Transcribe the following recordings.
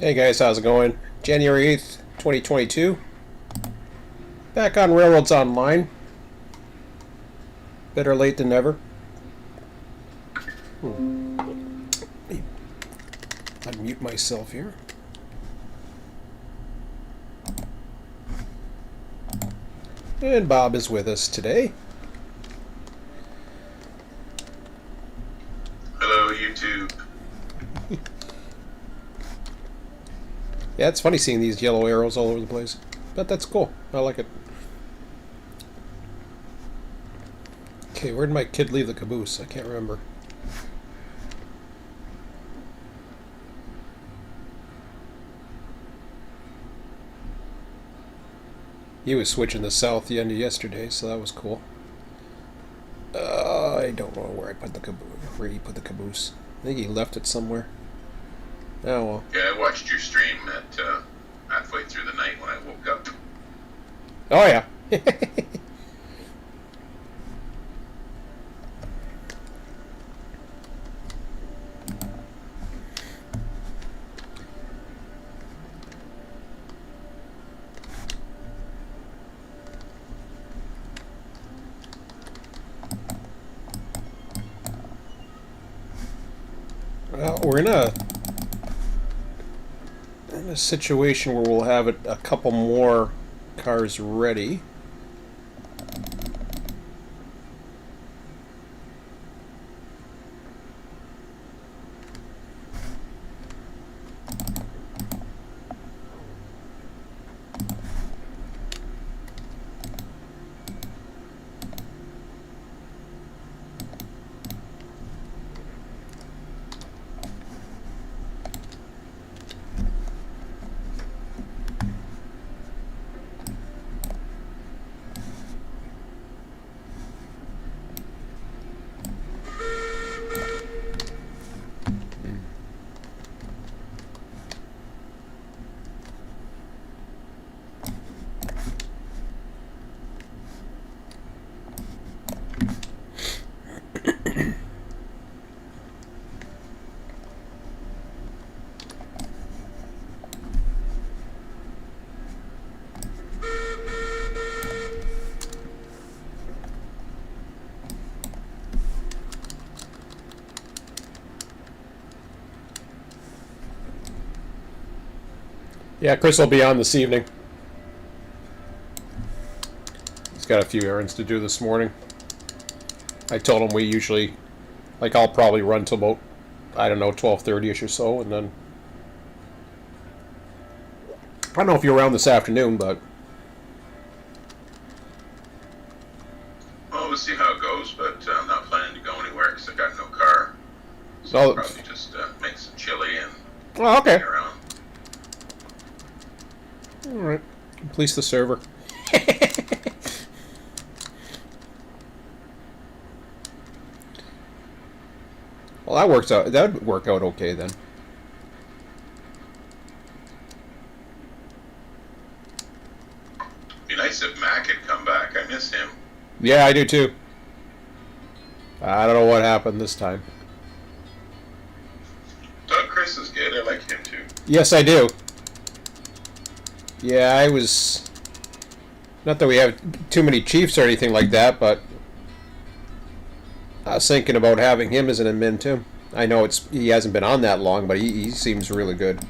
Hey guys, how's it going? January 8th, 2022. Back on Railroads Online. Better late than never. Unmute myself here. And Bob is with us today. Hello, YouTube. Yeah, it's funny seeing these yellow arrows all over the place. But that's cool. I like it. Okay, where did my kid leave the caboose? I can't remember. He was switching the south the end of yesterday, so that was cool. I don't know where I put the caboose. Where he put the caboose? I think he left it somewhere. Oh well. Yeah, I watched your stream at halfway through the night when I woke up. Oh yeah. Well, we're in a situation where we'll have a couple more cars ready. Yeah, Chris will be on this evening. He's got a few errands to do this morning. I told him we usually, like, I'll probably run till about, I don't know, 12:30ish or so, and then I don't know if you're around this afternoon, but Well, we'll see how it goes, but I'm not planning to go anywhere because I've got no car. So I'll oh, probably just make some chili and oh, okay, hang around. all right. Police the server. Well, that works out. That would work out okay then. Be nice if Mac had come back. I miss him. Yeah, I do too. I don't know what happened this time. Doug Chris is good. I like him too. Yes, I do. Yeah, I was. Not that we have too many chiefs or anything like that, but I was thinking about having him as an admin too. I know he hasn't been on that long, but he seems really good.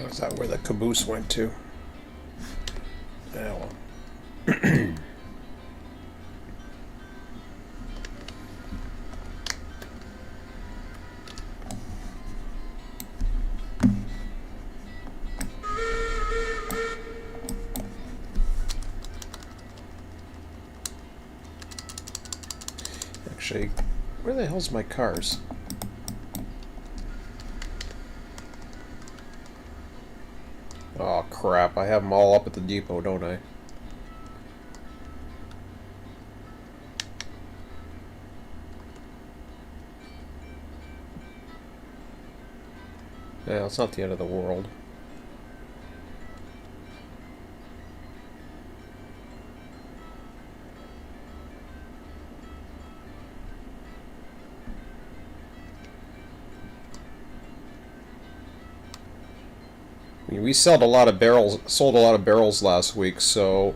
Is that where the caboose went to? Yeah, well. Actually, where the hell's my cars? Oh crap, I have them all up at the depot, don't I? Yeah, it's not the end of the world. We sold a lot of barrels last week, so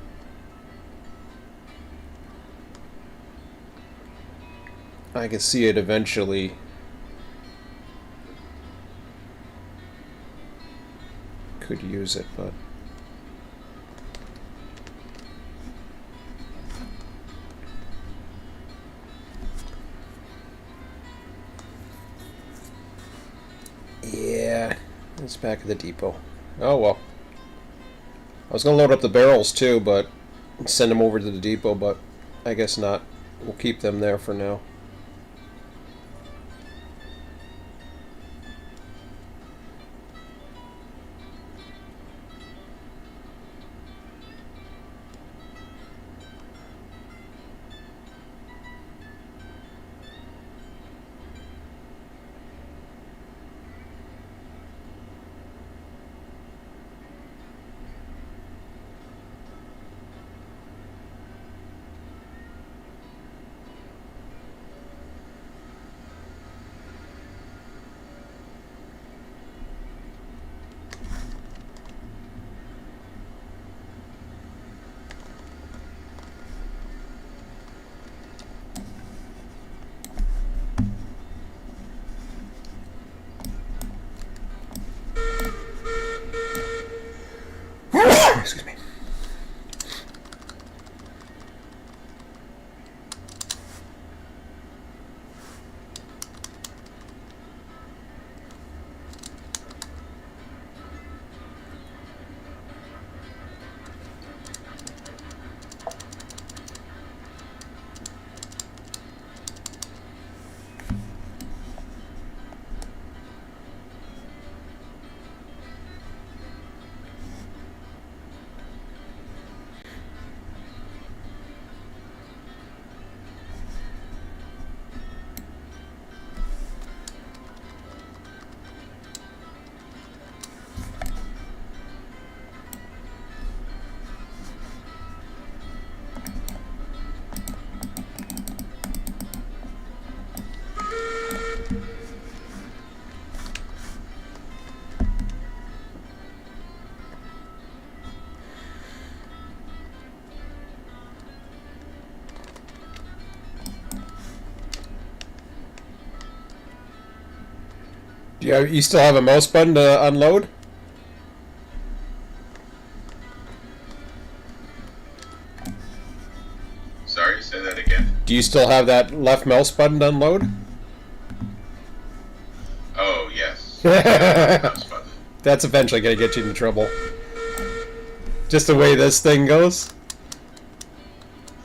I can see it eventually. Could use it, but yeah, it's back at the depot. Oh well. I was gonna load up the barrels too, but send them over to the depot, but I guess not. We'll keep them there for now. Excuse me. You still have a mouse button to unload? Sorry, say that again. Do you still have that left mouse button to unload? Oh, yes. Mouse button. That's eventually going to get you in trouble. Just the way this thing goes.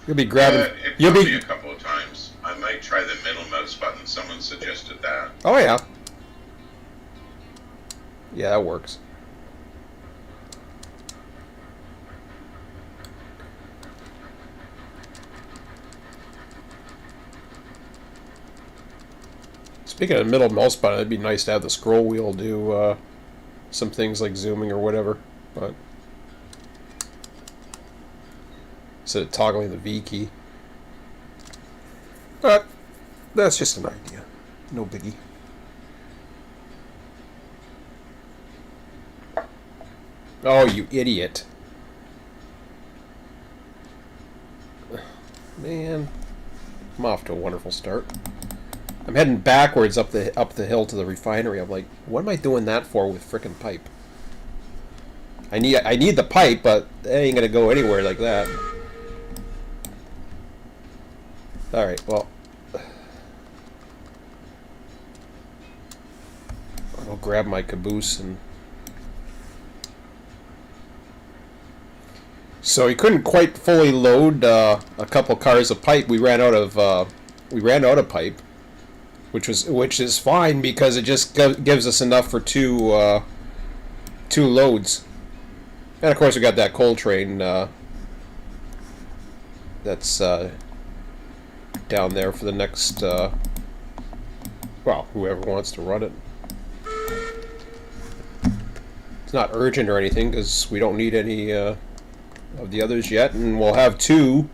You'll be grabbing... It you'll took be... me a couple of times. I might try the middle mouse button. Someone suggested that. Oh, yeah. Yeah, that works. Speaking of middle mouse button, it'd be nice to have the scroll wheel do some things like zooming or whatever, but instead of toggling the V key. But that's just an idea. No biggie. Oh, you idiot. Man, I'm off to a wonderful start. I'm heading backwards up the hill to the refinery. I'm like, what am I doing that for with frickin' pipe? I need the pipe, but it ain't gonna go anywhere like that. Alright, well. I'll grab my caboose and... So we couldn't quite fully load a couple cars of pipe. We ran out of pipe, which is fine because it just gives us enough for two loads. And of course we got that coal train that's down there for the next well, whoever wants to run it. It's not urgent or anything because we don't need any of the others yet, and we'll have two.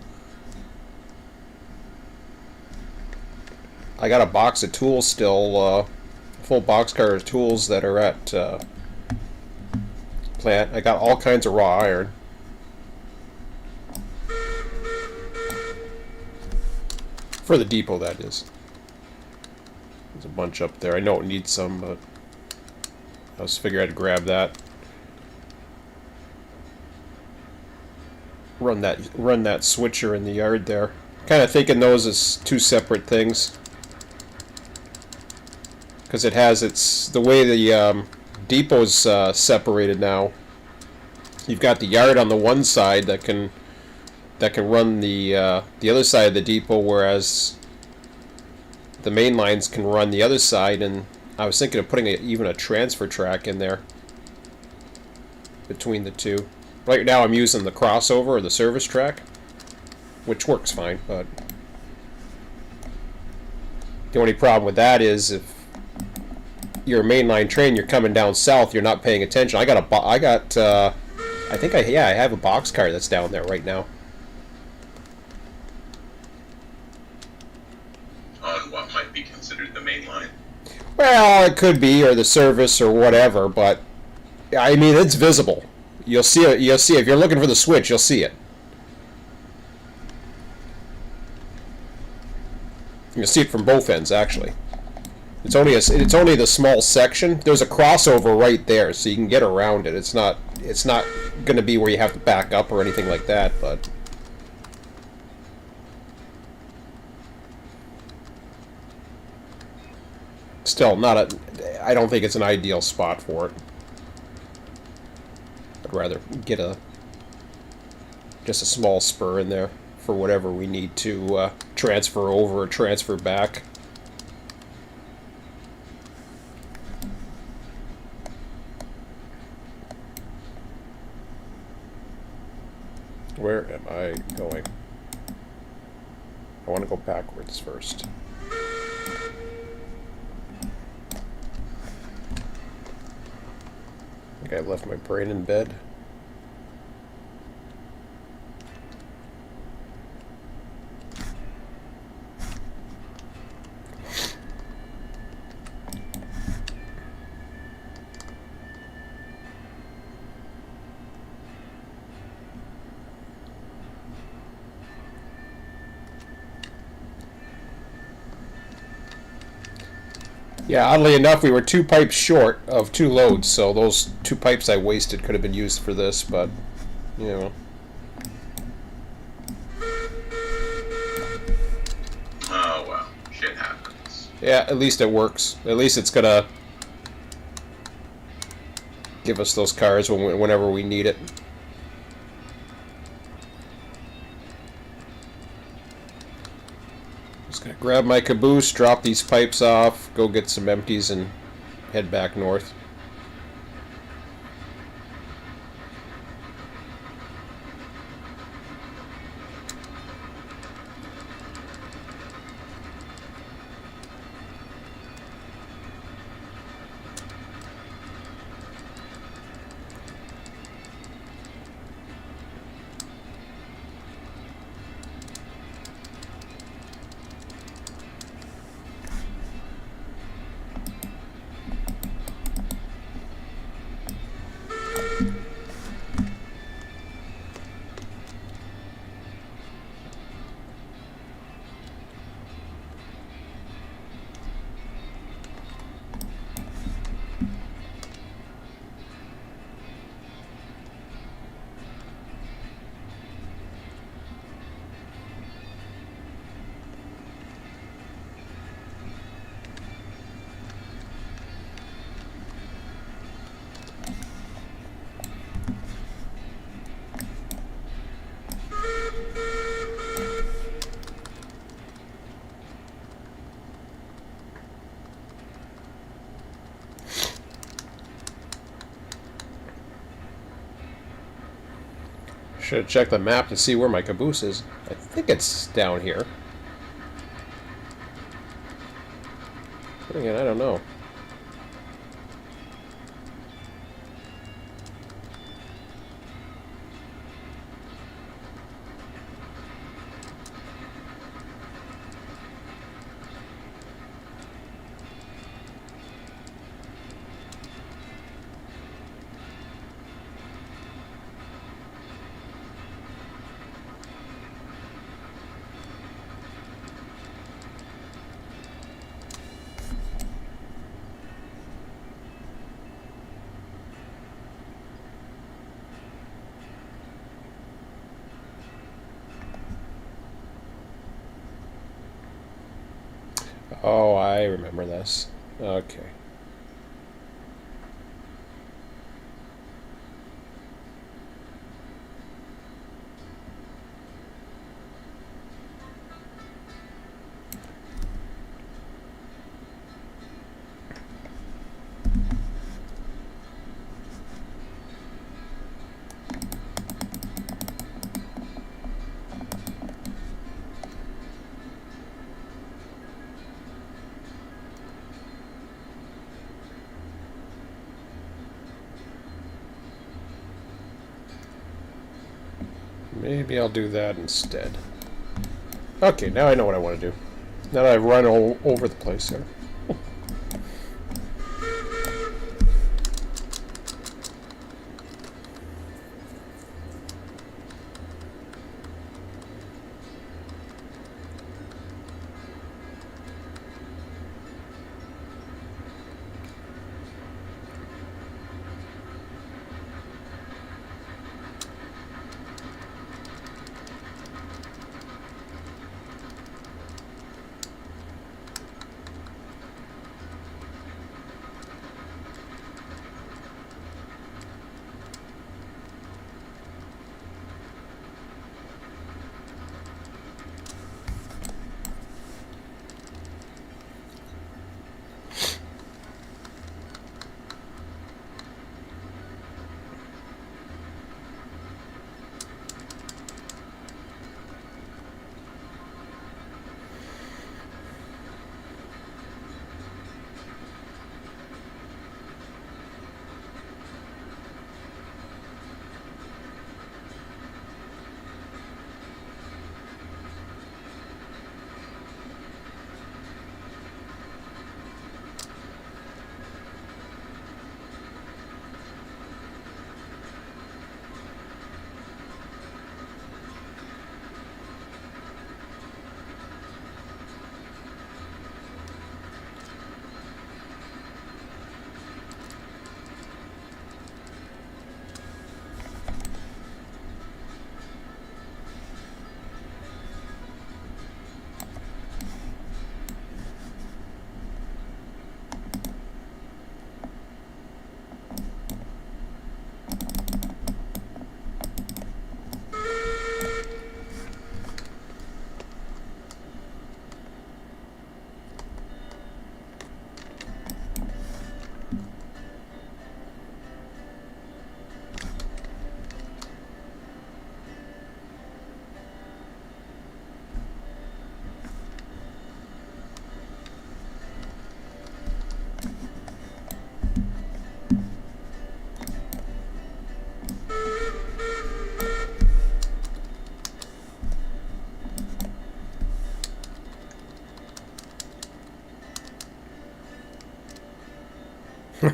I got a box of tools still, a full boxcar of tools that are at plant. I got all kinds of raw iron. For the depot, that is. There's a bunch up there. I know it needs some, but I was figuring I'd grab that. Run that switcher in the yard there. Kind of thinking those as two separate things. Because it has the way the depot's separated now. You've got the yard on the one side that can run the other side of the depot, whereas the main lines can run the other side. And I was thinking of putting even a transfer track in there between the two. Right now I'm using the crossover or the service track, which works fine, but the only problem with that is if you're a mainline train, you're coming down south, you're not paying attention. I have a boxcar that's down there right now. On what might be considered the main line. Well, it could be, or the service, or whatever, but I mean, it's visible. You'll see it. You'll see it. If you're looking for the switch, you'll see it. You'll see it from both ends, actually. It's only the small section. There's a crossover right there, so you can get around it. It's not going to be where you have to back up or anything like that, but still not I don't think it's an ideal spot for it. I'd rather get just a small spur in there for whatever we need to transfer over or transfer back. Where am I going? I want to go backwards first. I think I left my brain in bed. Yeah, oddly enough, we were 2 pipes short of 2 loads, so those 2 pipes I wasted could have been used for this, but, you know. Oh, well, shit happens. Yeah, at least it works. At least it's gonna give us those cars whenever we need it. Just gonna grab my caboose, drop these pipes off, go get some empties, and head back north. Should have checked the map to see where my caboose is. I think it's down here. But again, I don't know. Oh, I remember this. Okay. Maybe I'll do that instead. Okay, now I know what I want to do. Now that I've run all over the place here.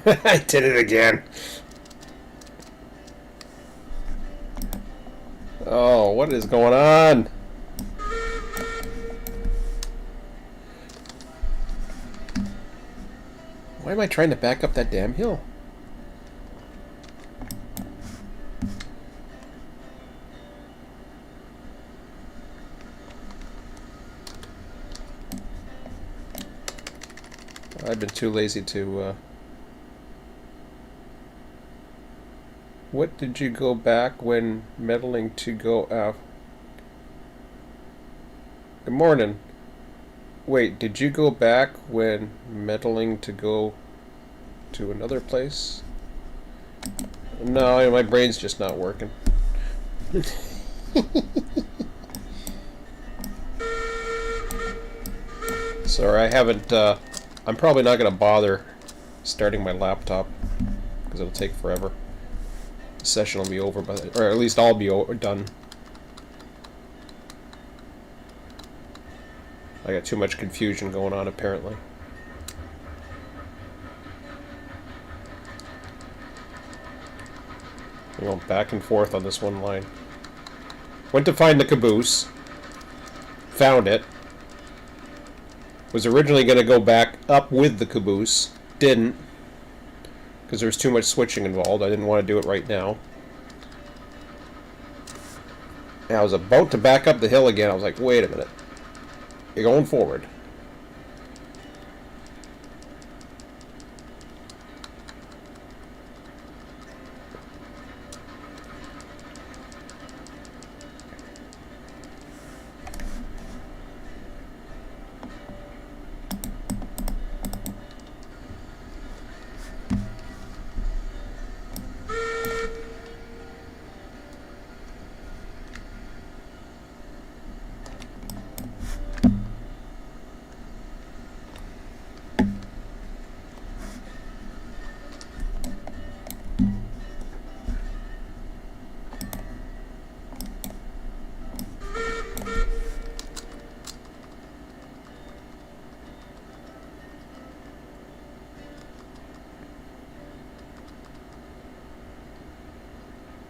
I did it again. Oh, what is going on? Why am I trying to back up that damn hill? I've been too lazy to, What did you go back when meddling to go out? Good morning. Wait, did you go back when meddling to go to another place? No, my brain's just not working. Sorry, I haven't, I'm probably not going to bother starting my laptop because it'll take forever. The session will be over by the, or at least I'll be done. I got too much confusion going on apparently. I'm going back and forth on this one line. Went to find the caboose. Found it. Was originally going to go back up with the caboose. Didn't. Because there was too much switching involved. I didn't want to do it right now. And I was about to back up the hill again. I was like, wait a minute. You're going forward.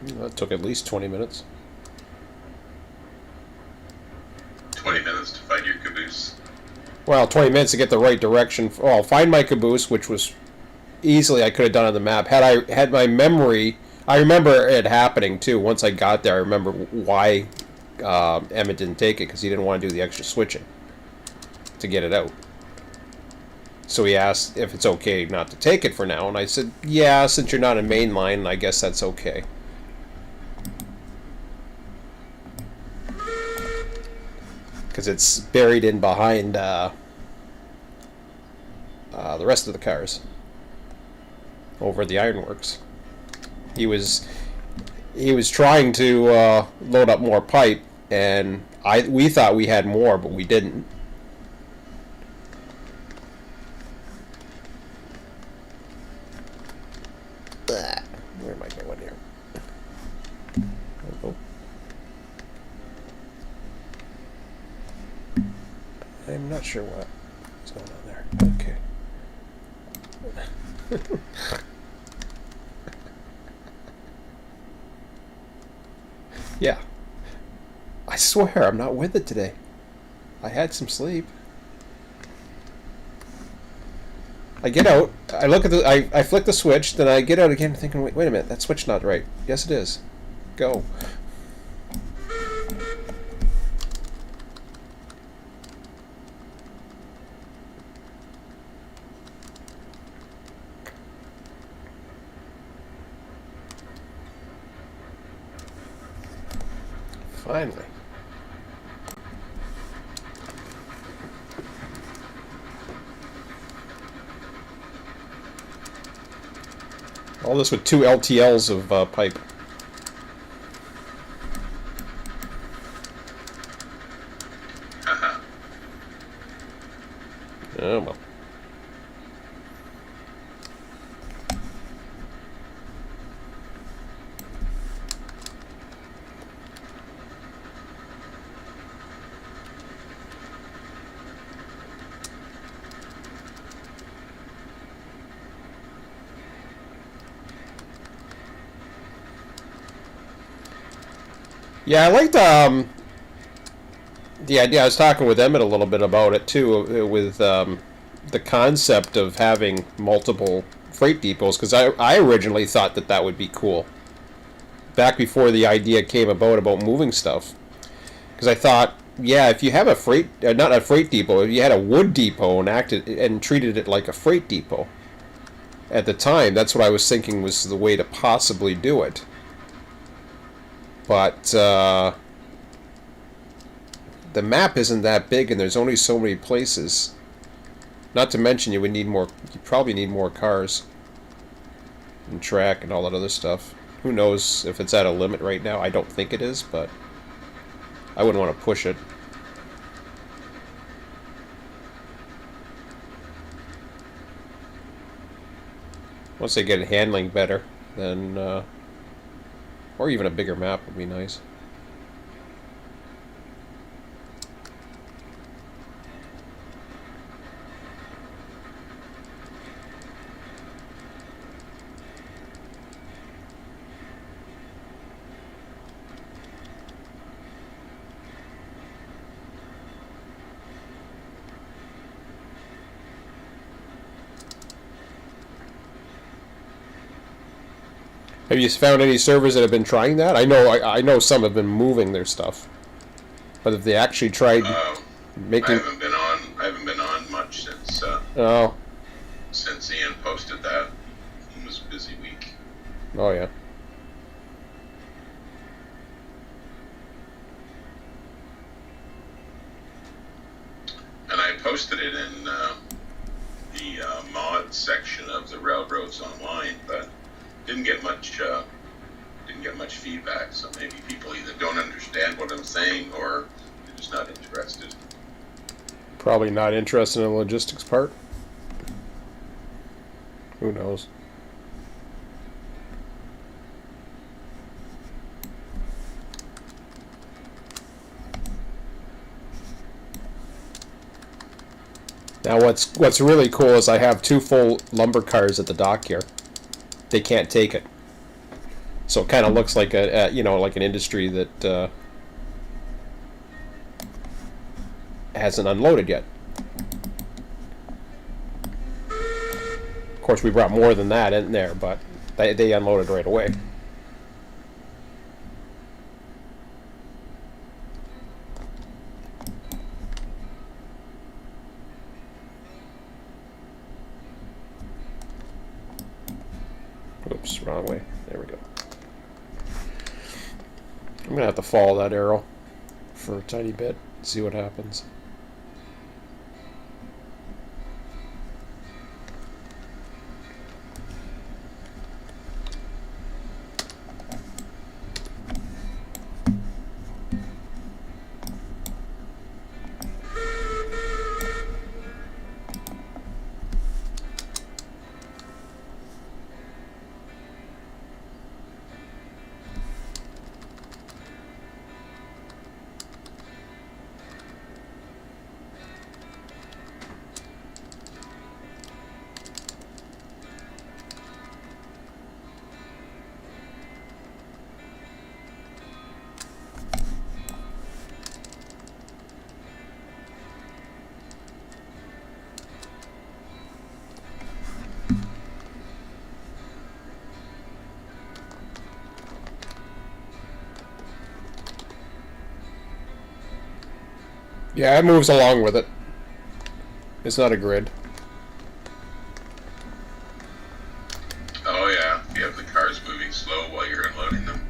That took at least 20 minutes. 20 minutes to find your caboose. Well, 20 minutes to get the right direction. Well, find my caboose, which was easily I could have done on the map. Had I had my memory, I remember it happening too. Once I got there, I remember why Emmett didn't take it, because he didn't want to do the extra switching to get it out. So he asked if it's okay not to take it for now, and I said, yeah, since you're not in main line, I guess that's okay. Because it's buried in behind the rest of the cars over at the ironworks. He was trying to load up more pipe, and we thought we had more, but we didn't. Where am I going here? Oh. I'm not sure what's going on there. Okay. Yeah. I swear I'm not with it today. I had some sleep. I get out, I look at the, I flick the switch, then I get out again thinking, wait a minute, that switch's not right. Yes, it is. Go. Finally. All this with 2 LTLs of pipe. Oh well. Yeah, I liked the idea. I was talking with Emmett a little bit about it too, with the concept of having multiple freight depots, because I originally thought that would be cool back before the idea came about moving stuff, because I thought, yeah, if you have a freight, not a freight depot, if you had a wood depot and treated it like a freight depot at the time, that's what I was thinking was the way to possibly do it. But the map isn't that big, and there's only so many places. Not to mention, you probably need more cars and track and all that other stuff. Who knows if it's at a limit right now? I don't think it is, but I wouldn't want to push it. Once they get it handling better, then or even a bigger map would be nice. Have you found any servers that have been trying that? I know some have been moving their stuff, but if they actually tried making, I haven't been on much since Ian posted that. It was a busy week. Oh yeah. And I posted it in the mod section of the Railroads Online, but didn't get much feedback. So maybe people either don't understand what I'm saying or they're just not interested. Probably not interested in the logistics part. Who knows? Now what's really cool is I have 2 full lumber cars at the dock here. They can't take it. So it kind of looks like you know, like an industry that hasn't unloaded yet. Of course, we brought more than that in there, but they unloaded right away. Oops, wrong way. There we go. I'm going to have to follow that arrow for a tiny bit, see what happens. Yeah, it moves along with it. It's not a grid. Oh yeah, you have the cars moving slow while you're unloading them.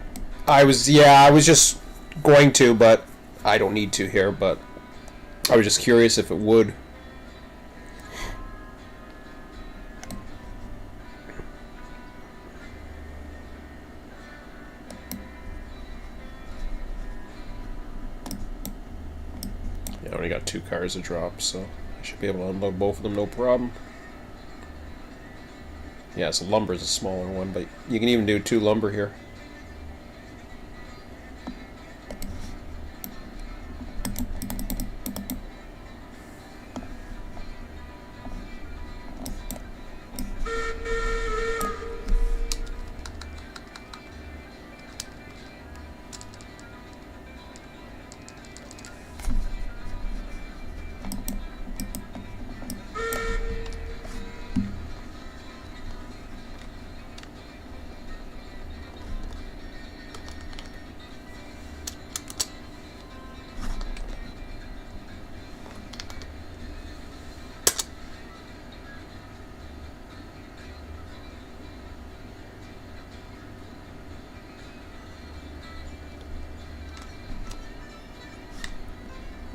I was just going to, but I don't need to here, but I was just curious if it would. Yeah, I only got 2 cars to drop, so I should be able to unload both of them, no problem. Yeah, so lumber's a smaller one, but you can even do 2 lumber here.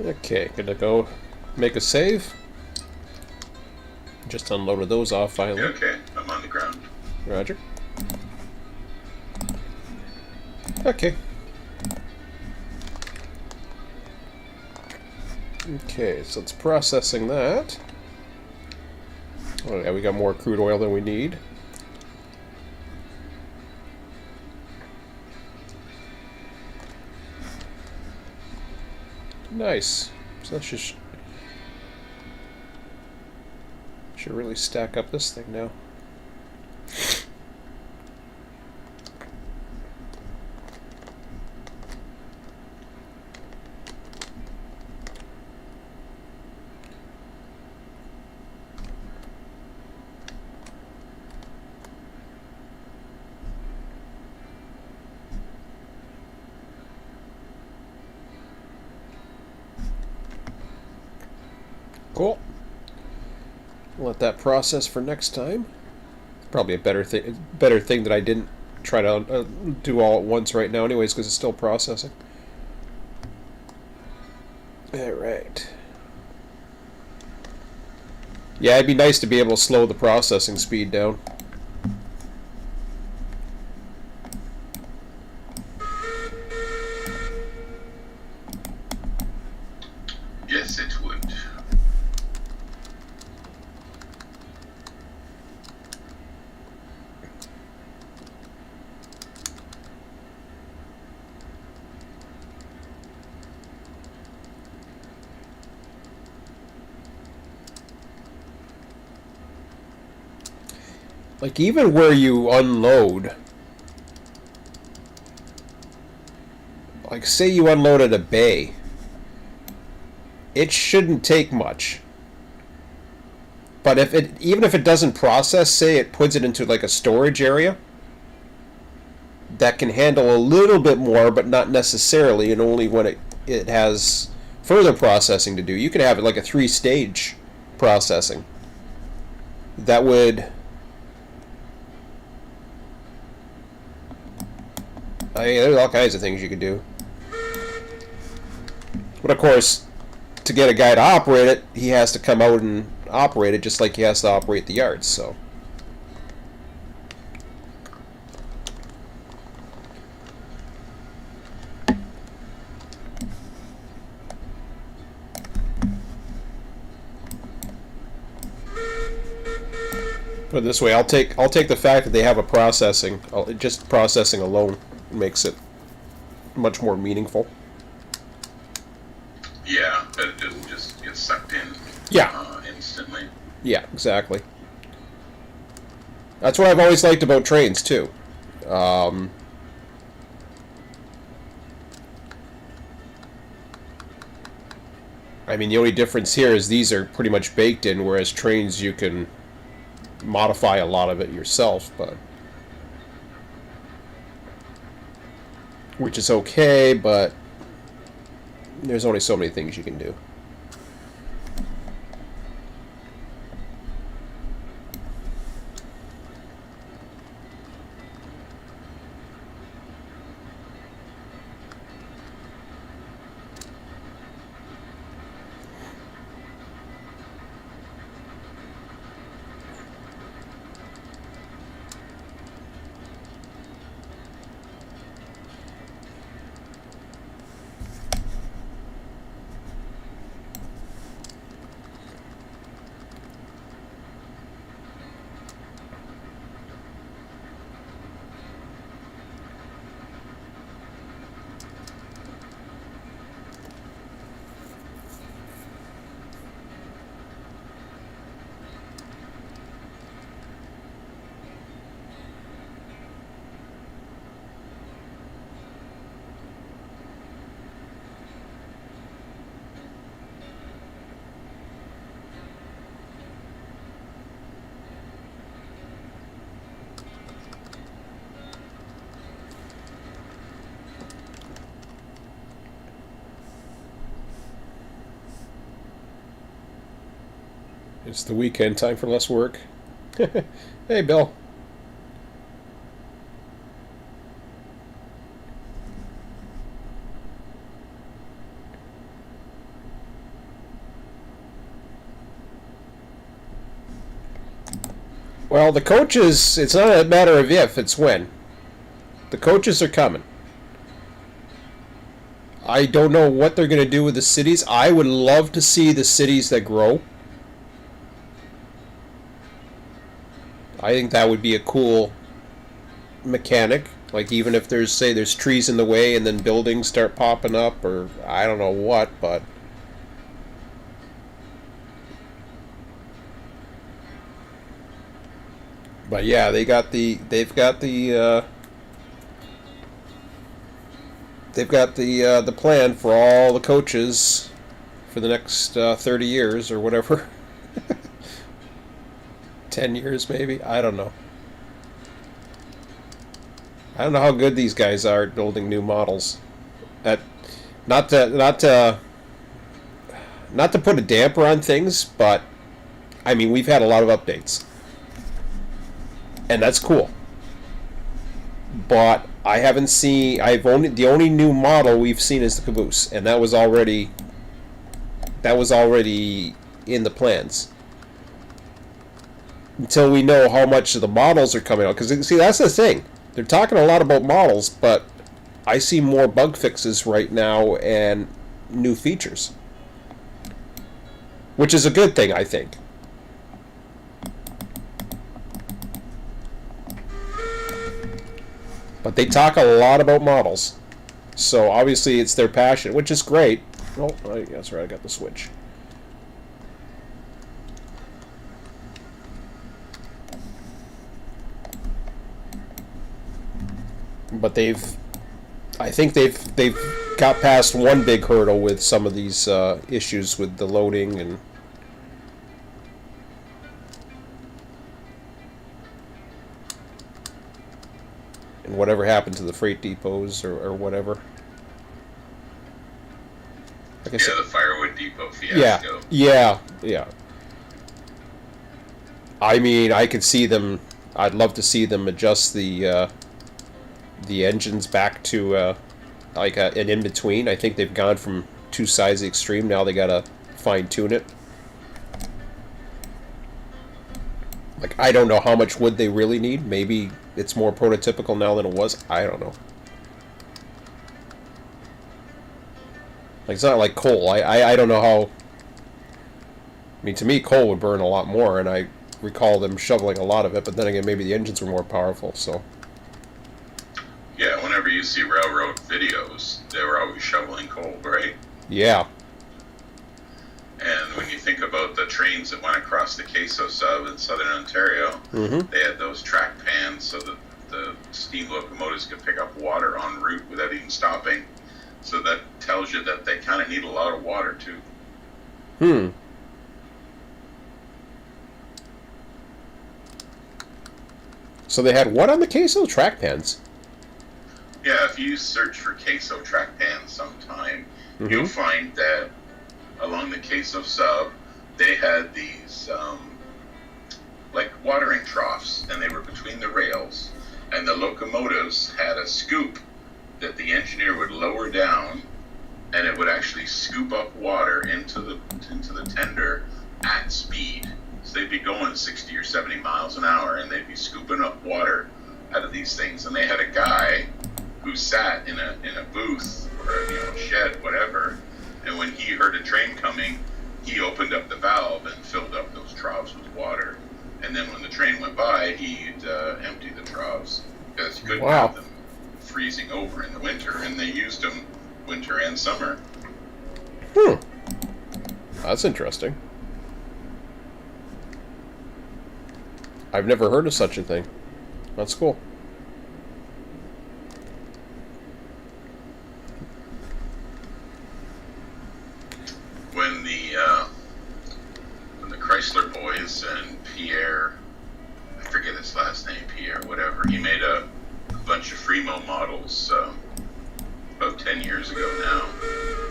Okay, good to go. Make a save. Just unloaded those off finally. Okay, I'm on the ground. Roger. Okay. Okay, so it's processing that. Oh yeah, we got more crude oil than we need. Nice. So that should really stack up this thing now. Cool. Let that process for next time. Probably a better thing that I didn't try to do all at once right now, anyways, because it's still processing. All right. Yeah, it'd be nice to be able to slow the processing speed down. Yes, it would. Like, even where you unload, like, say you unloaded a bay, it shouldn't take much. But even if it doesn't process, say it puts it into like a storage area that can handle a little bit more, but not necessarily, and only when it has further processing to do. You could have it like a 3-stage processing. That would... there's all kinds of things you could do. But of course, to get a guy to operate it, he has to come out and operate it just like he has to operate the yards, so... Put it this way, I'll take the fact that they have a processing. Just processing alone makes it much more meaningful. Yeah, but it doesn't just get sucked in. Yeah. Instantly. Yeah, exactly. That's what I've always liked about trains too. I mean, the only difference here is these are pretty much baked in, whereas trains you can modify a lot of it yourself, but which is okay, but there's only so many things you can do. It's the weekend, time for less work. Hey, Bill. Well, the coaches, it's not a matter of if, it's when. The coaches are coming. I don't know what they're going to do with the cities. I would love to see the cities that grow. I think that would be a cool mechanic. Like, even if there's, say, there's trees in the way and then buildings start popping up, or I don't know what, but... But yeah, they've got the plan for all the coaches for the next 30 years or whatever. 10 years maybe? I don't know. I don't know how good these guys are at building new models. Not to put a damper on things, but I mean, we've had a lot of updates. And that's cool. But I haven't seen, the only new model we've seen is the caboose, and that was already in the plans. Until we know how much of the models are coming out, because see, that's the thing. They're talking a lot about models, but I see more bug fixes right now and new features, which is a good thing, I think. But they talk a lot about models, so obviously it's their passion, which is great. Oh, that's right, I got the switch. But I think they've got past one big hurdle with some of these issues with the loading and whatever happened to the freight depots or whatever. Like I said, the firewood depot fiasco. Yeah. I mean, I could see them. I'd love to see them adjust the engines back to like an in between. I think they've gone from two sides of the extreme. Now they gotta fine tune it. Like, I don't know how much wood they really need. Maybe it's more prototypical now than it was. I don't know. Like, it's not like coal. I don't know how... I mean, to me, coal would burn a lot more, and I recall them shoveling a lot of it, but then again, maybe the engines were more powerful, so... Yeah, whenever you see railroad videos, they were always shoveling coal, right? Yeah. And when you think about the trains that went across the Queso Sub in southern Ontario, they had those track pans so that the steam locomotives could pick up water en route without even stopping. So that tells you that they kind of need a lot of water, too. So they had what on the Queso? Track pans? Yeah, if you search for Queso track pans sometime, you'll find that along the Queso Sub, they had these like watering troughs, and they were between the rails, and the locomotives had a scoop that the engineer would lower down, and it would actually scoop up water into the tender at speed. So they'd be going 60 or 70 miles an hour, and they'd be scooping up water out of these things. And they had a guy who sat in a booth or a shed, whatever, and when he heard a train coming, he opened up the valve and filled up those troughs with water. And then when the train went by, he'd empty the troughs, because he couldn't have them freezing over in the winter, and they used them winter and summer. That's interesting. I've never heard of such a thing. That's cool. When the Chrysler boys and Pierre, I forget his last name, Pierre, whatever, he made a bunch of Fremo models about 10 years ago now,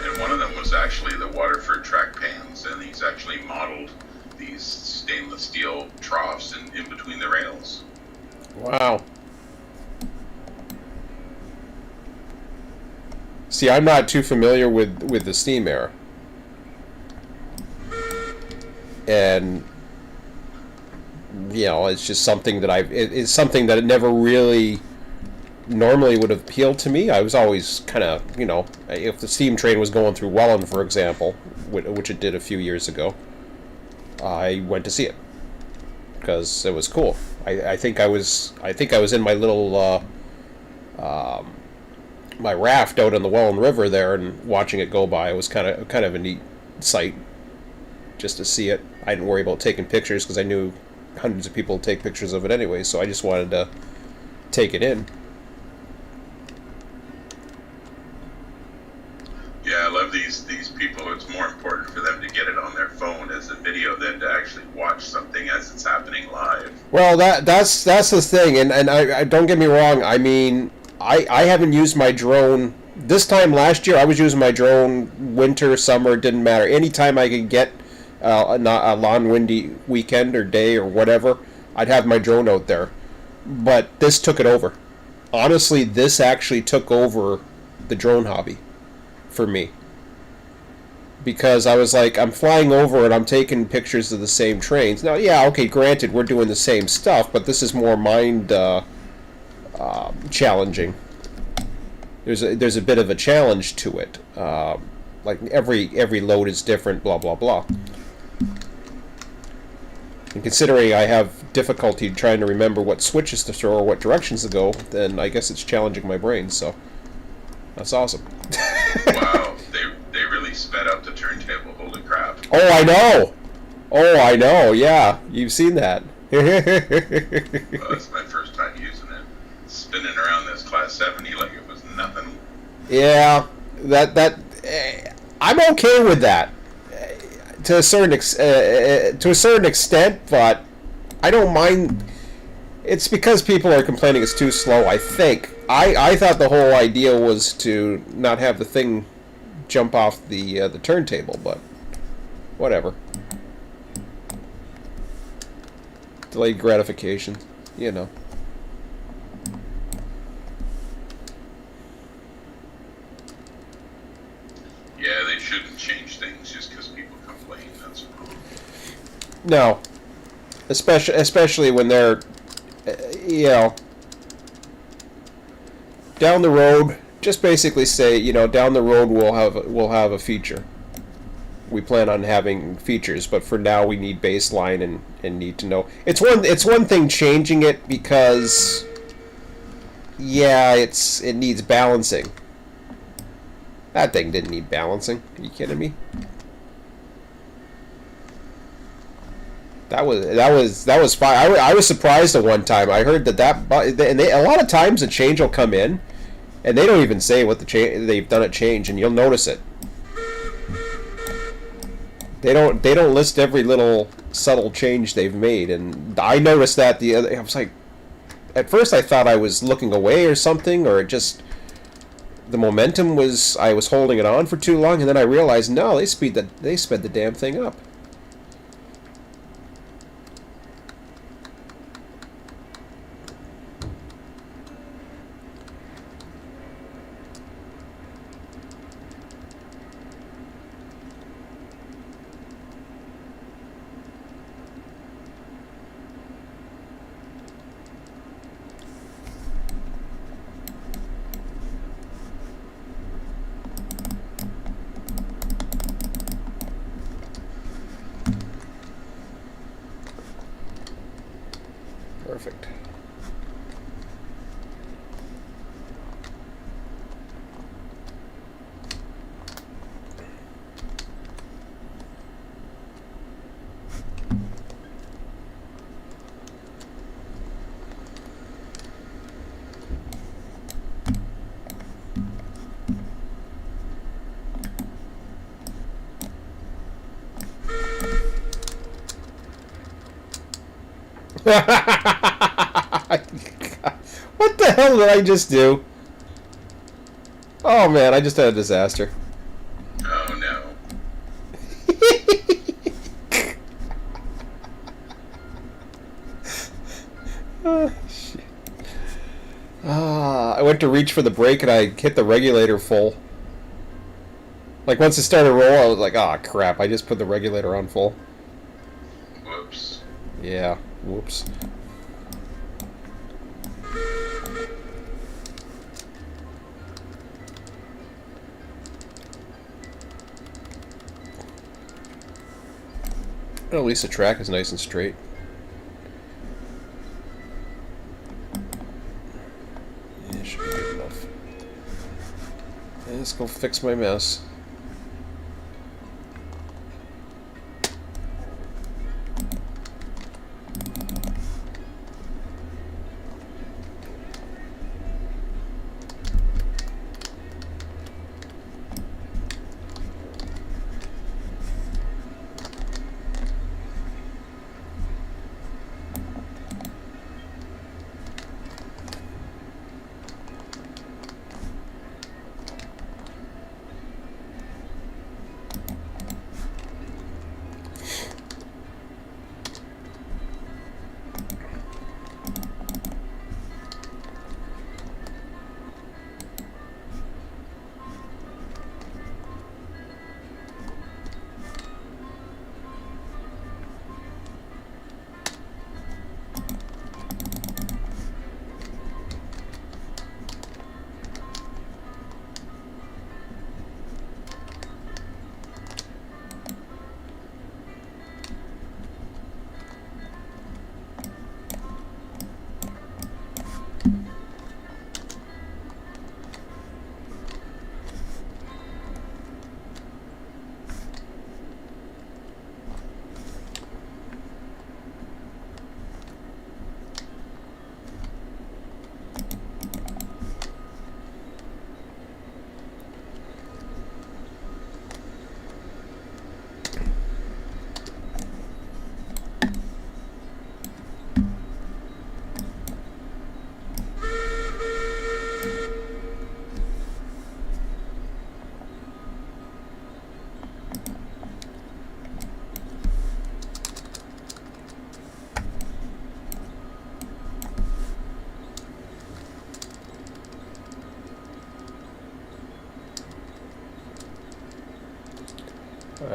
and one of them was actually the Waterford track pans, and he's actually modeled these stainless steel troughs in between the rails. Wow. See, I'm not too familiar with the steam era. And it's just something that it's something that it never really normally would have appealed to me. I was always kind of, if the steam train was going through Welland, for example, which it did a few years ago, I went to see it because it was cool. I think I was in my little my raft out on the Welland River there, and watching it go by, it was kind of a neat sight just to see it. I didn't worry about taking pictures because I knew hundreds of people would take pictures of it anyway, so I just wanted to take it in. Yeah, I love these people. It's more important for them to get it on their phone as a video than to actually watch something as it's happening live. Well, that's the thing, and I don't get me wrong. I mean, I haven't used my drone this time last year. I was using my drone winter, summer, it didn't matter. Anytime I could get a non-windy weekend or day or whatever, I'd have my drone out there. But this took it over. Honestly, this actually took over the drone hobby for me. Because I was like, I'm flying over and I'm taking pictures of the same trains. Now, yeah, okay, granted, we're doing the same stuff, but this is more mind challenging. There's a bit of a challenge to it. Like every load is different, blah blah blah. And considering I have difficulty trying to remember what switches to throw or what directions to go, then I guess it's challenging my brain. So that's awesome. Wow, they really sped up the turntable. Holy crap! Oh, I know. Yeah, you've seen that. Well, that's my first time using it. Spinning around this Class 70 like it was nothing. Yeah, I'm okay with that to a certain extent, but I don't mind. It's because people are complaining it's too slow. I think I thought the whole idea was to not have the thing jump off the turntable, but whatever. Delayed gratification, you know. Yeah, they shouldn't change things just because people complain. That's wrong. No, especially when they're, you know, down the road. Just basically say, you know, down the road we'll have a feature. We plan on having features, but for now we need baseline and need to know. It's one thing changing it because, yeah, it needs balancing. That thing didn't need balancing. Are you kidding me? That was fine. I was surprised at one time. I heard and a lot of times a change will come in, and they don't even say what they've done a change, and you'll notice it. They don't list every little subtle change they've made, and I noticed that I was like, at first I thought I was looking away or something, or it just the momentum was I was holding it on for too long, and then I realized no, they sped the damn thing up. Perfect. What the hell did I just do? Oh man, I just had a disaster. Oh no. Shit. I went to reach for the brake and I hit the regulator full. Like once it started to roll, I was like, "Ah, crap! I just put the regulator on full." Whoops. Yeah. Whoops. Well, at least the track is nice and straight. Yeah, should be good enough. Let's go fix my mess.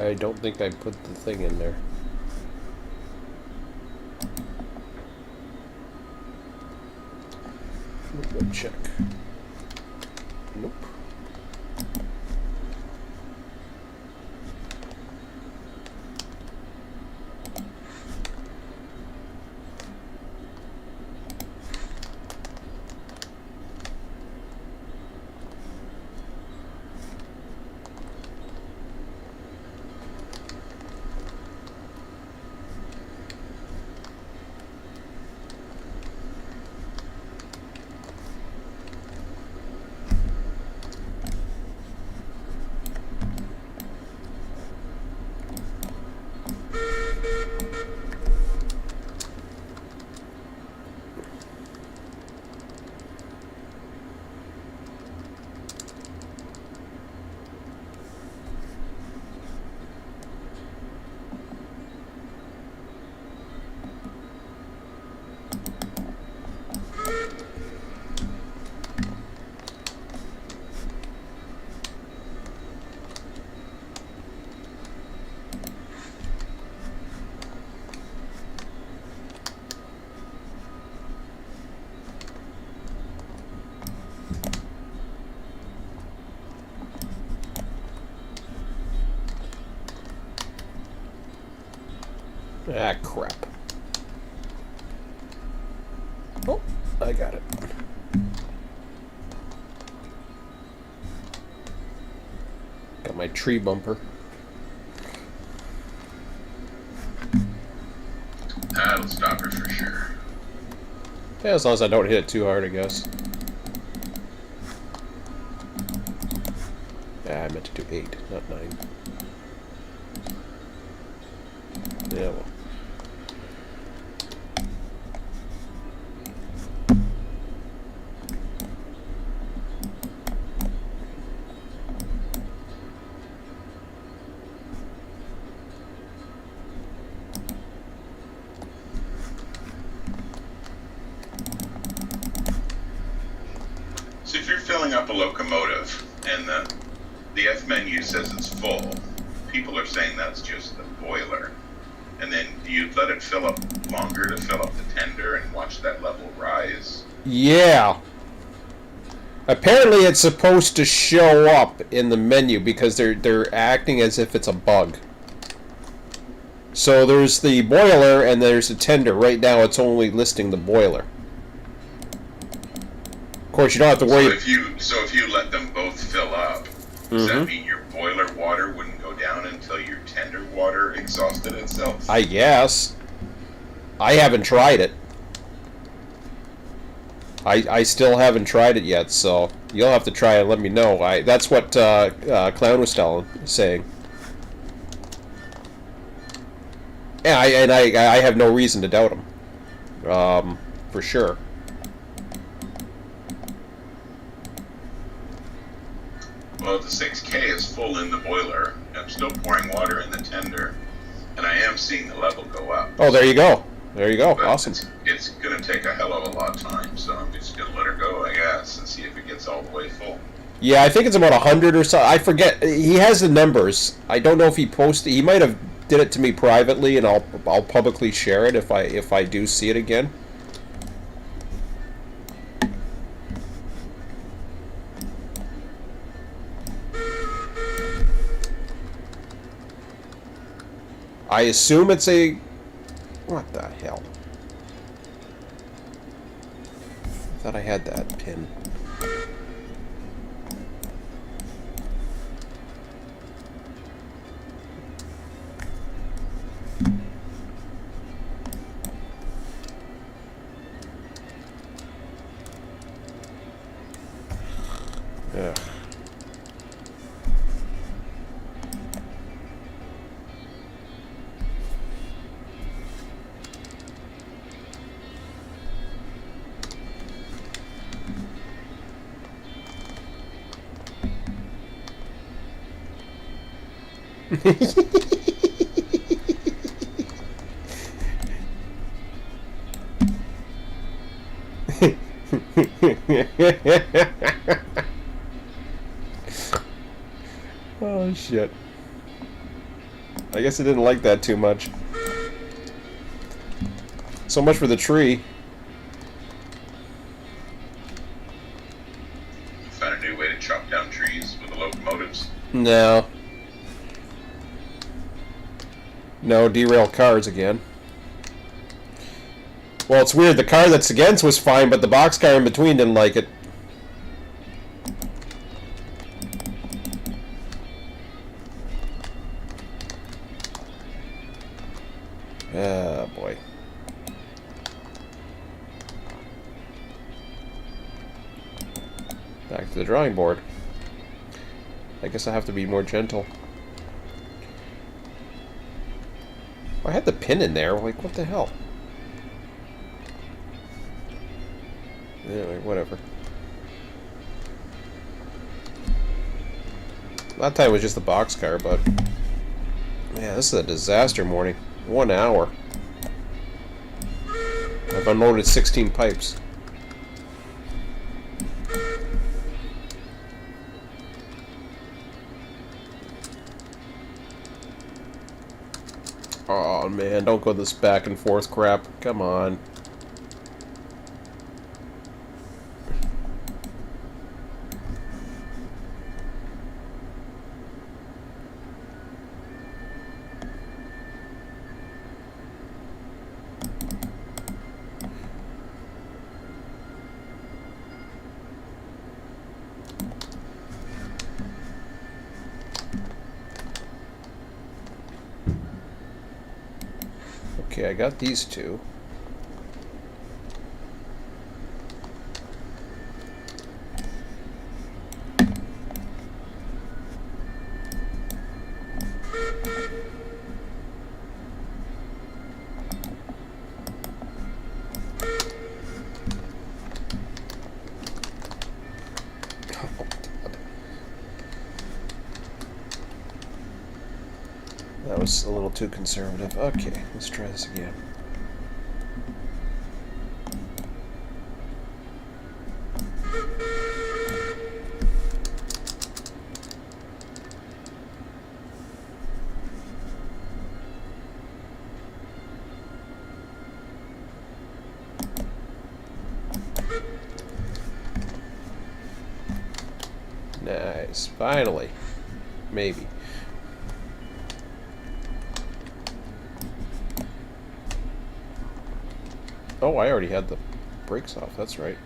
I don't think I put the thing in there. Go check. Nope. Ah, crap. Oh, I got it. Got my tree bumper. That'll stop her for sure. Yeah, as long as I don't hit it too hard, I guess. Yeah, I meant to do 8, not 9. Yeah, well. So if you're filling up a locomotive and the F menu says it's full, people are saying that's just the boiler. And then do you let it fill up longer to fill up the tender and watch that level rise? Yeah. Apparently it's supposed to show up in the menu because they're acting as if it's a bug. So there's the boiler and there's the tender. Right now it's only listing the boiler. Of course, you don't have to worry. So if you let them both fill up, does that mean your boiler water wouldn't go down until your tender water exhausted itself? I guess. I haven't tried it. I still haven't tried it yet, so you'll have to try it and let me know. That's what Clown was saying. Yeah, I have no reason to doubt him. For sure. Well, the 6K is full in the boiler. I'm still pouring water in the tender, and I am seeing the level go up. Oh, there you go. There you go. But Awesome. It's going to take a hell of a lot of time, so I'm just going to let her go, I guess, and see if it gets all the way full. Yeah, I think it's about 100 or so. I forget. He has the numbers. I don't know if he posted. He might have did it to me privately, and I'll publicly share it if I do see it again. I assume it's a... What the hell? I thought I had that pin. Ugh. Oh shit. I guess it didn't like that too much. So much for the tree. Found a new way to chop down trees with the locomotives. No. No, derail cars again. Well, it's weird. The car that's against was fine, but the boxcar in between didn't like it. Ah, boy. Back to the drawing board. I guess I have to be more gentle. I had the pin in there. Like, what the hell? Anyway, whatever. That time was just the boxcar, but... yeah, this is a disaster morning. 1 hour. I've unloaded 16 pipes. Oh man, don't go this back and forth crap. Come on. Okay, I got these two. That was a little too conservative. Okay, let's try this again. Nice. Finally. Maybe. Oh, I already had the brakes off. That's right.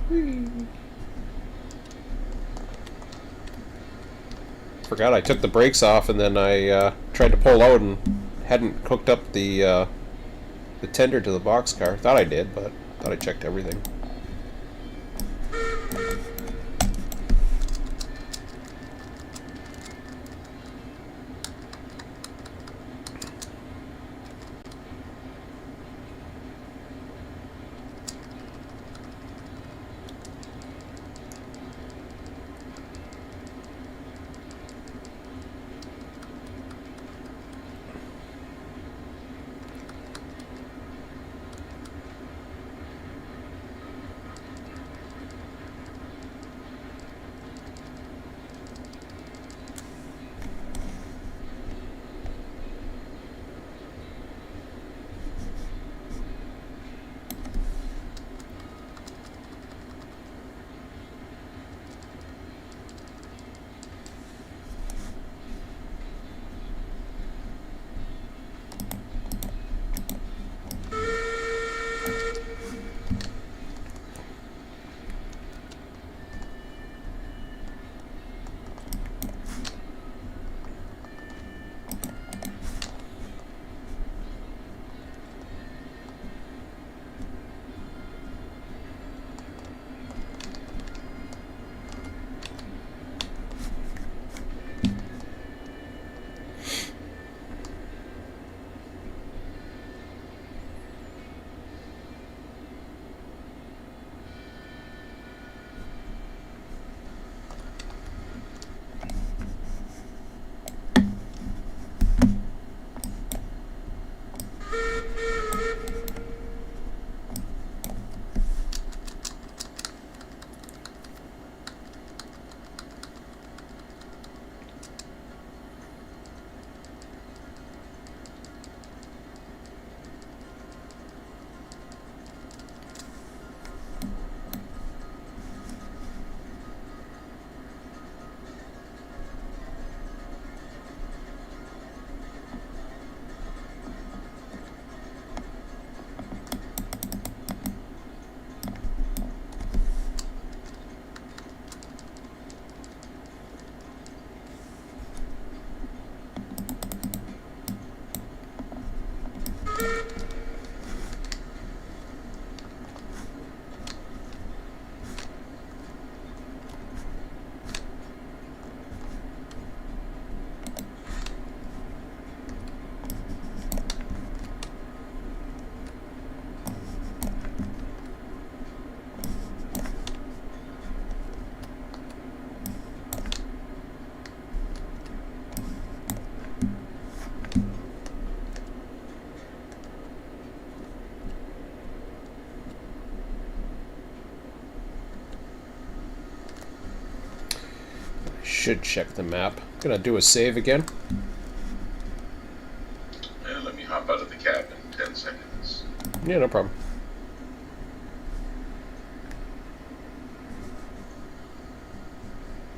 Whee. Forgot I took the brakes off, and then I tried to pull out and hadn't hooked up the tender to the boxcar. Thought I did, but thought I checked everything. should check the map. Gonna do a save again. And let me hop out of the cab in 10 seconds. Yeah, no problem.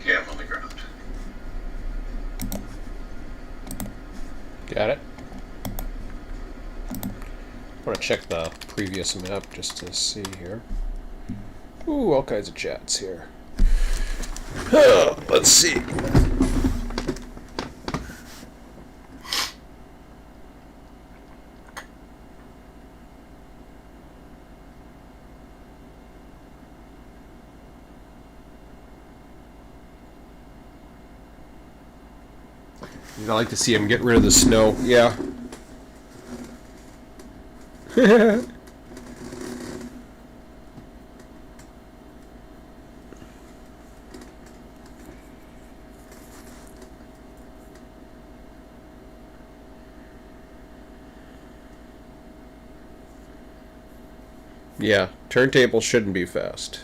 Okay, I'm on the ground. Got it. I want to check the previous map just to see here. Ooh, all kinds of chats here. Let's see. I like to see him get rid of the snow. Yeah. Yeah, turntable shouldn't be fast.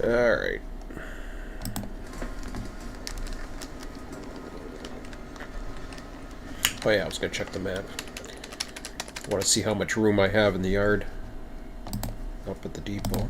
Alright. Oh yeah, I was gonna check the map. I want to see how much room I have in the yard. Up at the depot.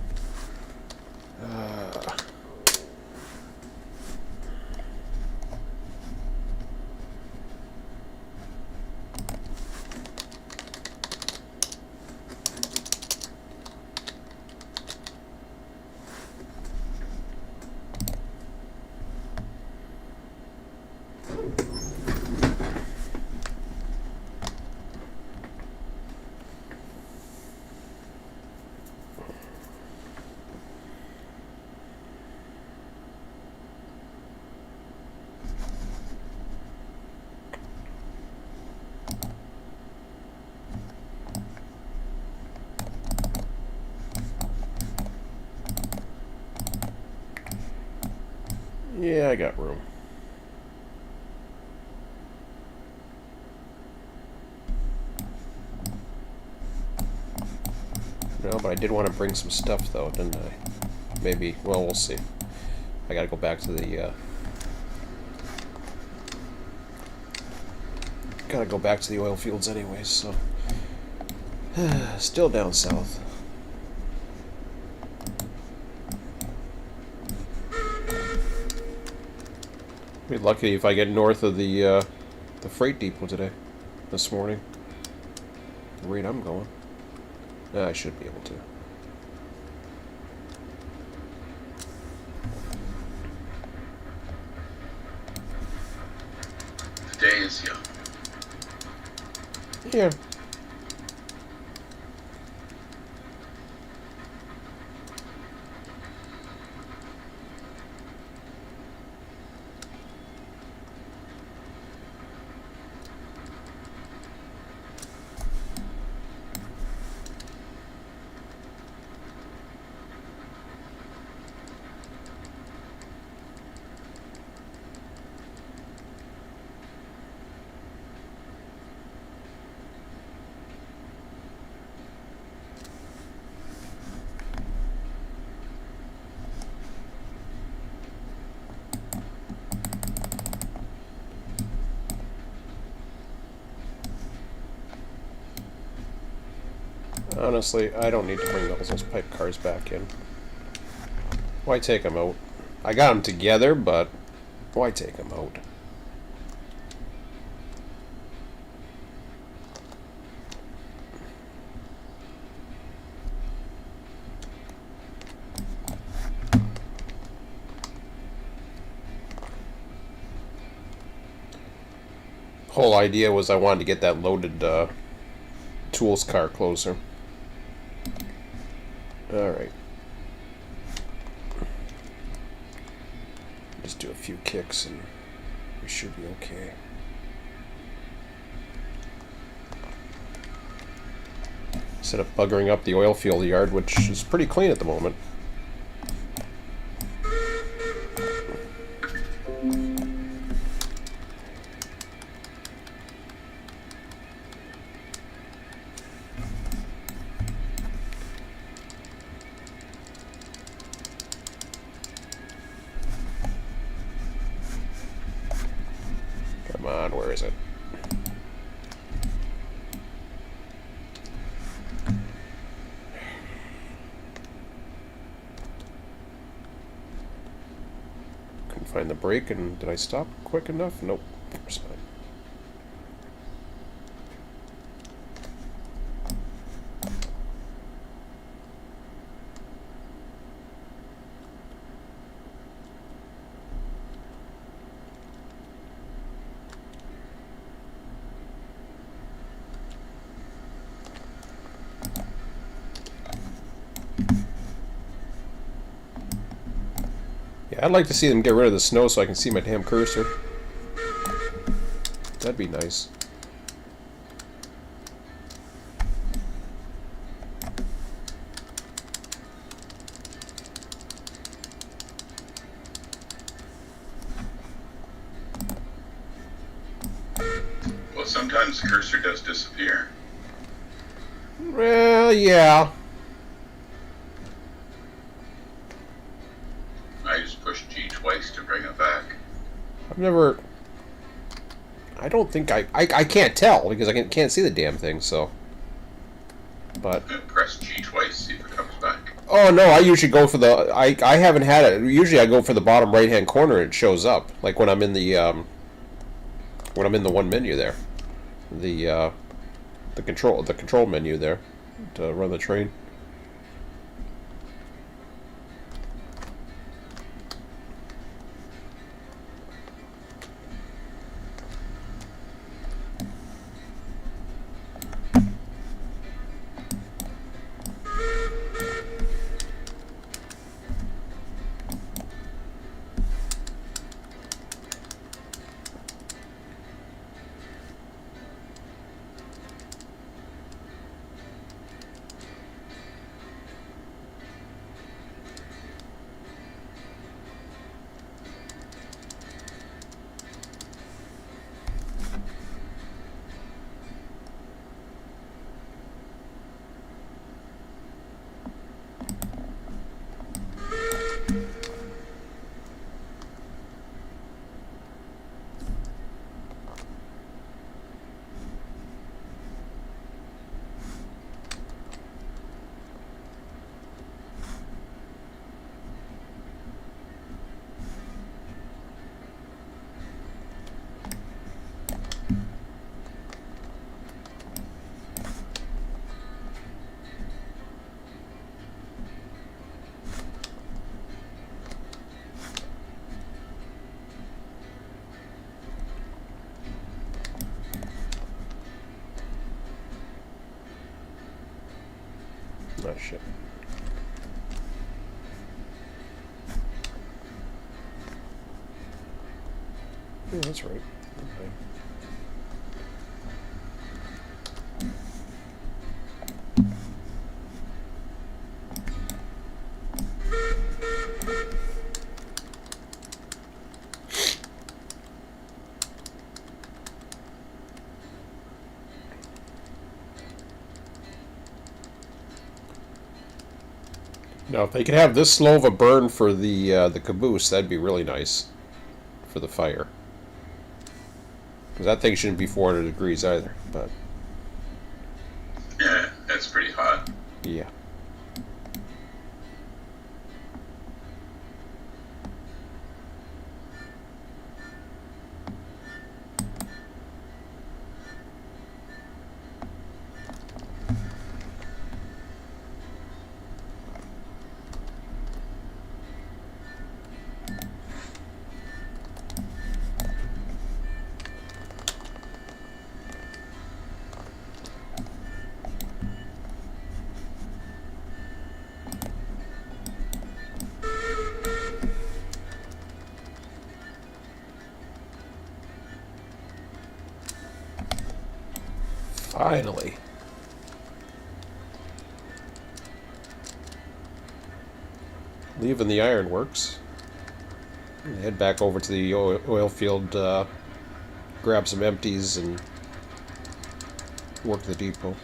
Yeah, I got room. No, but I did want to bring some stuff, though, didn't I? Maybe. Well, we'll see. I gotta go back to the, gotta go back to the oil fields anyways, so... Still down south. Be lucky if I get north of the freight depot today, this morning. The rate I'm going. I should be able to. The day is young. Yeah. Honestly, I don't need to bring those pipe cars back in. Why take them out? I got them together, but why take them out? Whole idea was I wanted to get that loaded tools car closer. Alright. Just do a few kicks and we should be okay. Instead of buggering up the oil field yard, which is pretty clean at the moment. Where is it? Couldn't find the brake, and did I stop quick enough? Nope. Of course not. Yeah, I'd like to see them get rid of the snow so I can see my damn cursor. That'd be nice. Well, sometimes the cursor does disappear. Well, yeah. I just pushed G twice to bring it back. I've never... I don't think I can't tell because I can't see the damn thing, so... But... Press G twice, see if it comes back. Oh, no, I usually go for the... I haven't had it. Usually I go for the bottom right-hand corner and it shows up. Like when I'm in the, when I'm in the one menu there. The control menu there. To run the train. Oh, shit. Yeah, that's right. Okay. Now, if they could have this slow of a burn for the caboose, that'd be really nice for the fire. Because that thing shouldn't be 400 degrees either. But Yeah, that's pretty hot. yeah. Finally. Leaving the ironworks. Head back over to the oil field, grab some empties, and work the depot.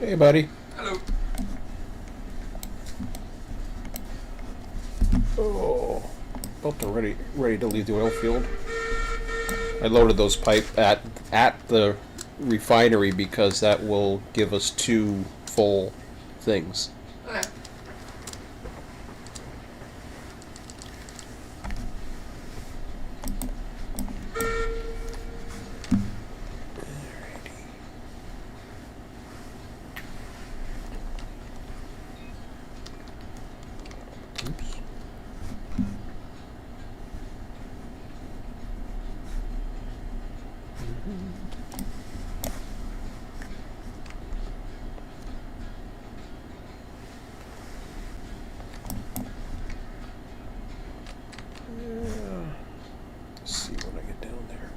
Hey, buddy. Hello. Oh, about to ready to leave the oil field. I loaded those pipe at the refinery because that will give us 2 full things. Okay. Oops. Let's see when I get down there.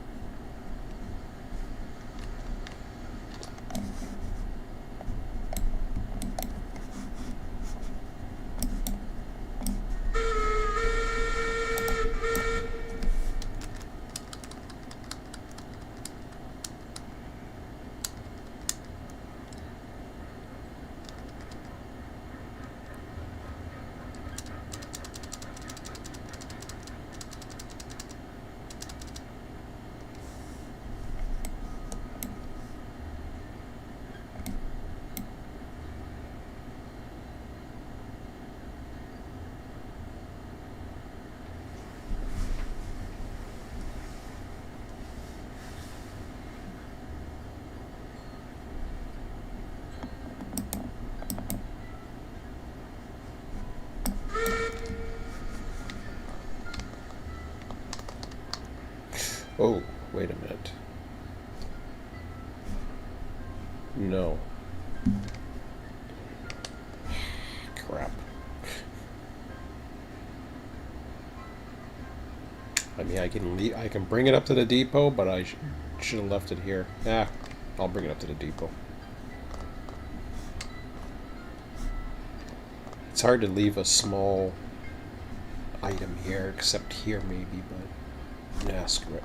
Oh, wait a minute. No. Crap. I mean, I can bring it up to the depot, but I should have left it here. Ah, I'll bring it up to the depot. It's hard to leave a small item here, except here maybe, but nah, screw it.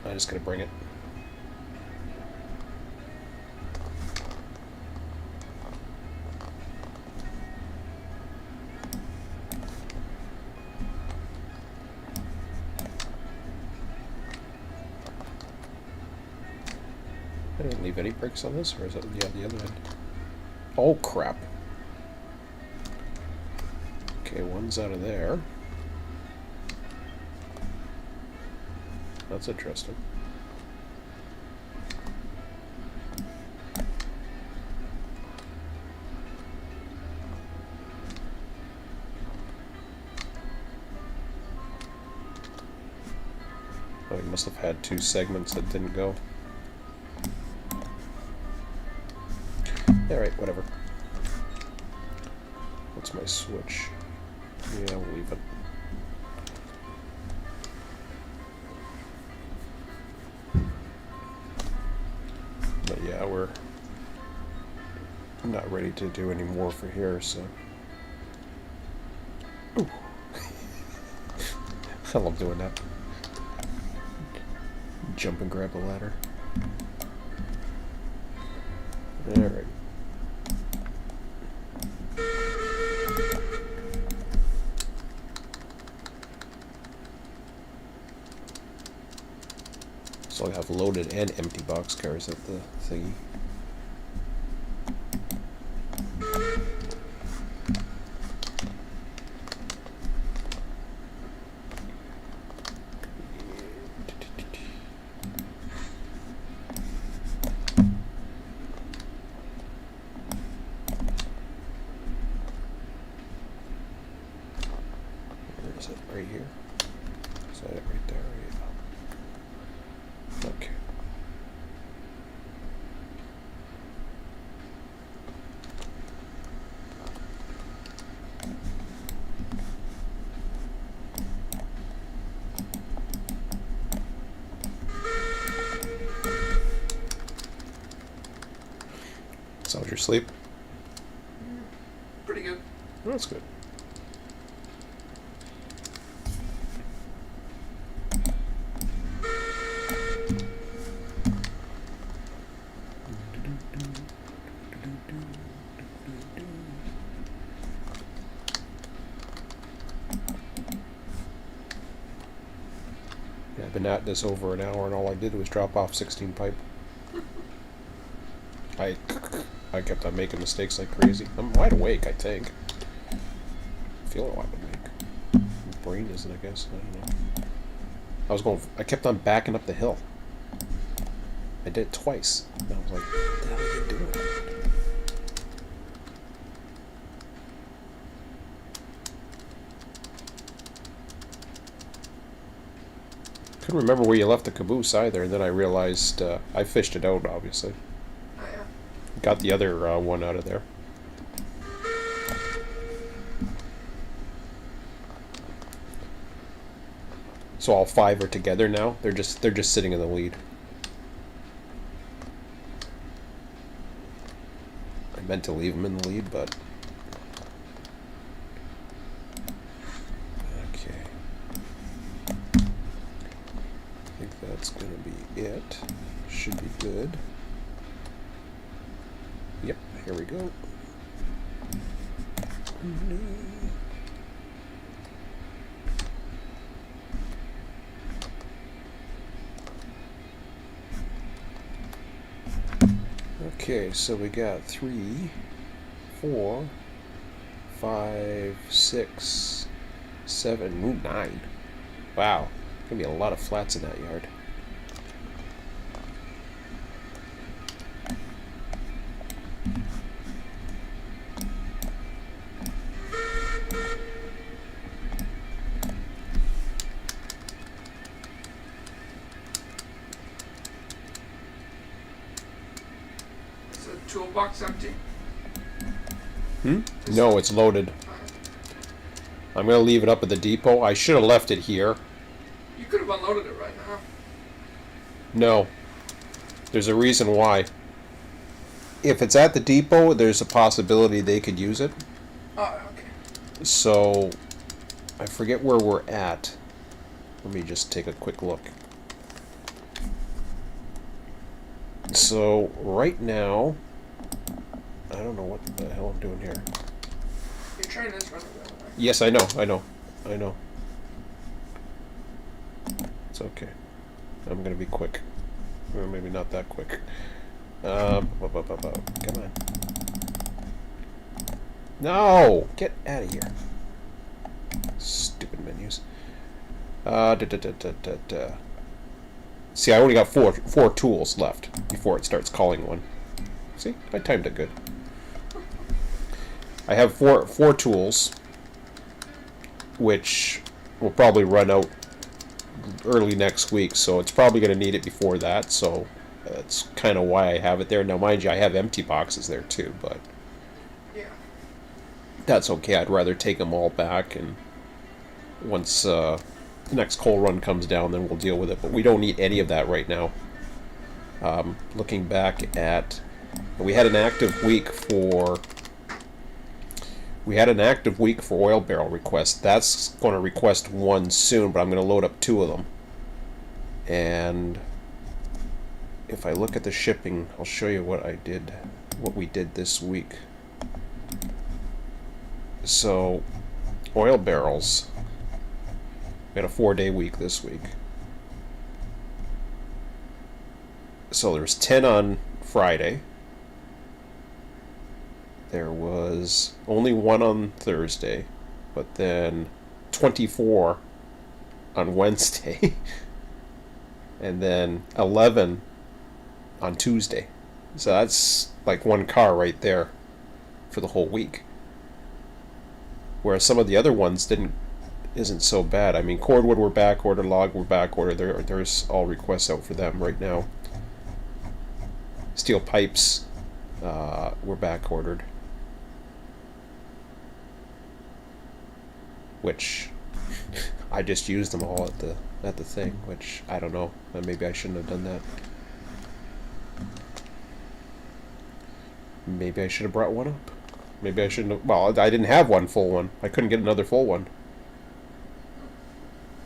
I just gotta bring it. I didn't leave any bricks on this, or is it the other end? Oh crap. Okay, one's out of there. That's interesting. Oh, he must have had 2 segments that didn't go. Alright, whatever. What's my switch? Yeah, we'll leave it. But yeah, we're not ready to do any more for here, so. Ooh. I love doing that. Jump and grab a ladder. Alright. So I have loaded and empty boxcars at the thingy. Where is it? Right here? Is that it right there? Yeah. Okay. So how's your sleep? Pretty good. Oh, that's good. been at this over an hour, and all I did was drop off 16 pipe. I kept on making mistakes like crazy. I'm wide awake, I think. I feel wide awake. My brain isn't, I guess. I don't know. I kept on backing up the hill. I did it twice. And I was like, what the hell are you doing? Couldn't remember where you left the caboose either, and then I realized I fished it out, obviously. Oh, yeah. Got the other one out of there. So all 5 are together now. They're just sitting in the lead. I meant to leave them in the lead, but okay. I think that's gonna be it. Should be good. Yep, here we go. Okay, so we got 3, 4, 5, 6, 7, ooh, 9. Wow, gonna be a lot of flats in that yard. Toolbox empty? No, it's loaded. I'm gonna leave it up at the depot. I should have left it here. You could have unloaded it right now. No. There's a reason why. If it's at the depot, there's a possibility they could use it. Oh, okay. So, I forget where we're at. Let me just take a quick look. So, right now, I don't know what the hell I'm doing here. You're trying this run the other way. Yes, I know. It's okay. I'm gonna be quick. Or maybe not that quick. Come on. No! Get out of here. Stupid menus. See, I only got four tools left before it starts calling one. See? I timed it good. I have four tools, which will probably run out early next week, so it's probably going to need it before that, so that's kind of why I have it there. Now, mind you, I have empty boxes there too, but yeah, that's okay. I'd rather take them all back, and once the next coal run comes down, then we'll deal with it, but we don't need any of that right now. Looking back at... We had an active week for oil barrel requests. That's going to request one soon, but I'm going to load up 2 of them. And if I look at the shipping, I'll show you what we did this week. So, oil barrels. We had a 4-day week this week. So there's 10 on Friday. There was only 1 on Thursday, but then 24 on Wednesday, and then 11 on Tuesday. So that's like 1 car right there for the whole week. Whereas some of the other ones isn't so bad. I mean, cordwood we're back ordered, log we're back ordered. There's all requests out for them right now. Steel pipes we're back ordered. Which I just used them all at the thing, which I don't know. Maybe I shouldn't have done that. Maybe I should have brought one up. Maybe I shouldn't have. Well, I didn't have one full one. I couldn't get another full one.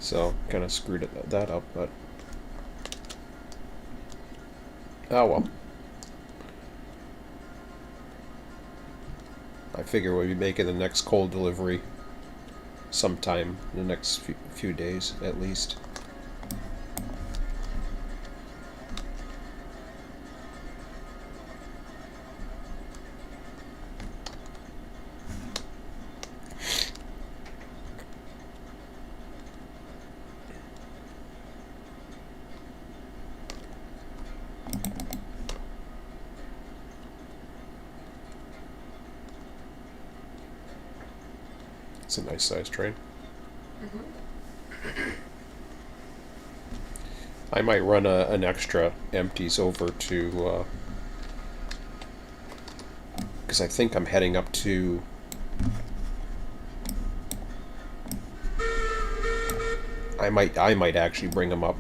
So, kind of screwed that up, but... Oh well. I figure we'll be making the next coal delivery sometime in the next few days, at least. It's a nice sized train. I might run an extra empties over to, because I think I'm heading up to I might actually bring them up.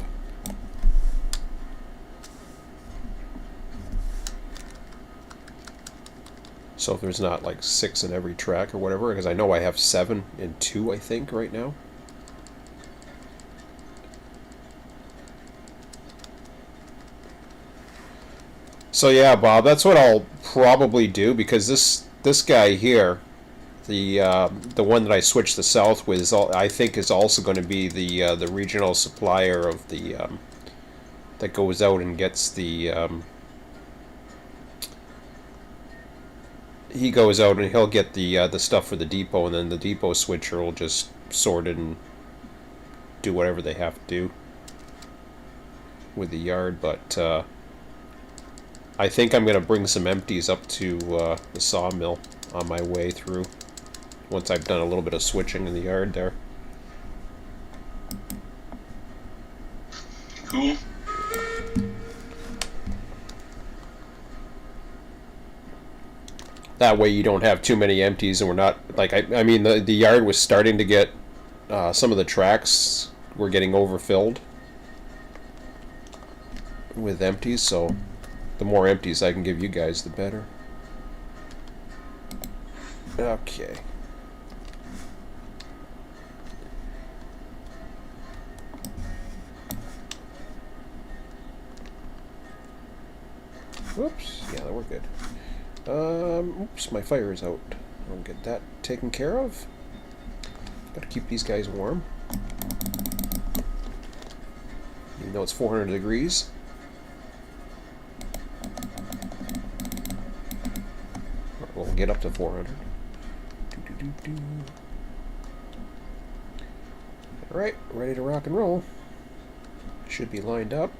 So if there's not like 6 in every track or whatever, because I know I have 7 in 2, I think, right now. So yeah, Bob, that's what I'll probably do, because this guy here, the one that I switched the south with, I think is also going to be the regional supplier of the that goes out and gets the he goes out and he'll get the stuff for the depot, and then the depot switcher will just sort it and do whatever they have to do with the yard. But I think I'm going to bring some empties up to the sawmill on my way through, once I've done a little bit of switching in the yard there. Cool. That way you don't have too many empties, and we're not, like, I mean, the yard was starting to get, some of the tracks were getting overfilled with empties, so the more empties I can give you guys, the better. Okay. Whoops, yeah, we're good. Oops, my fire is out. I'll get that taken care of. Gotta keep these guys warm. Even though it's 400 degrees. We'll get up to 400. Alright, ready to rock and roll. Should be lined up.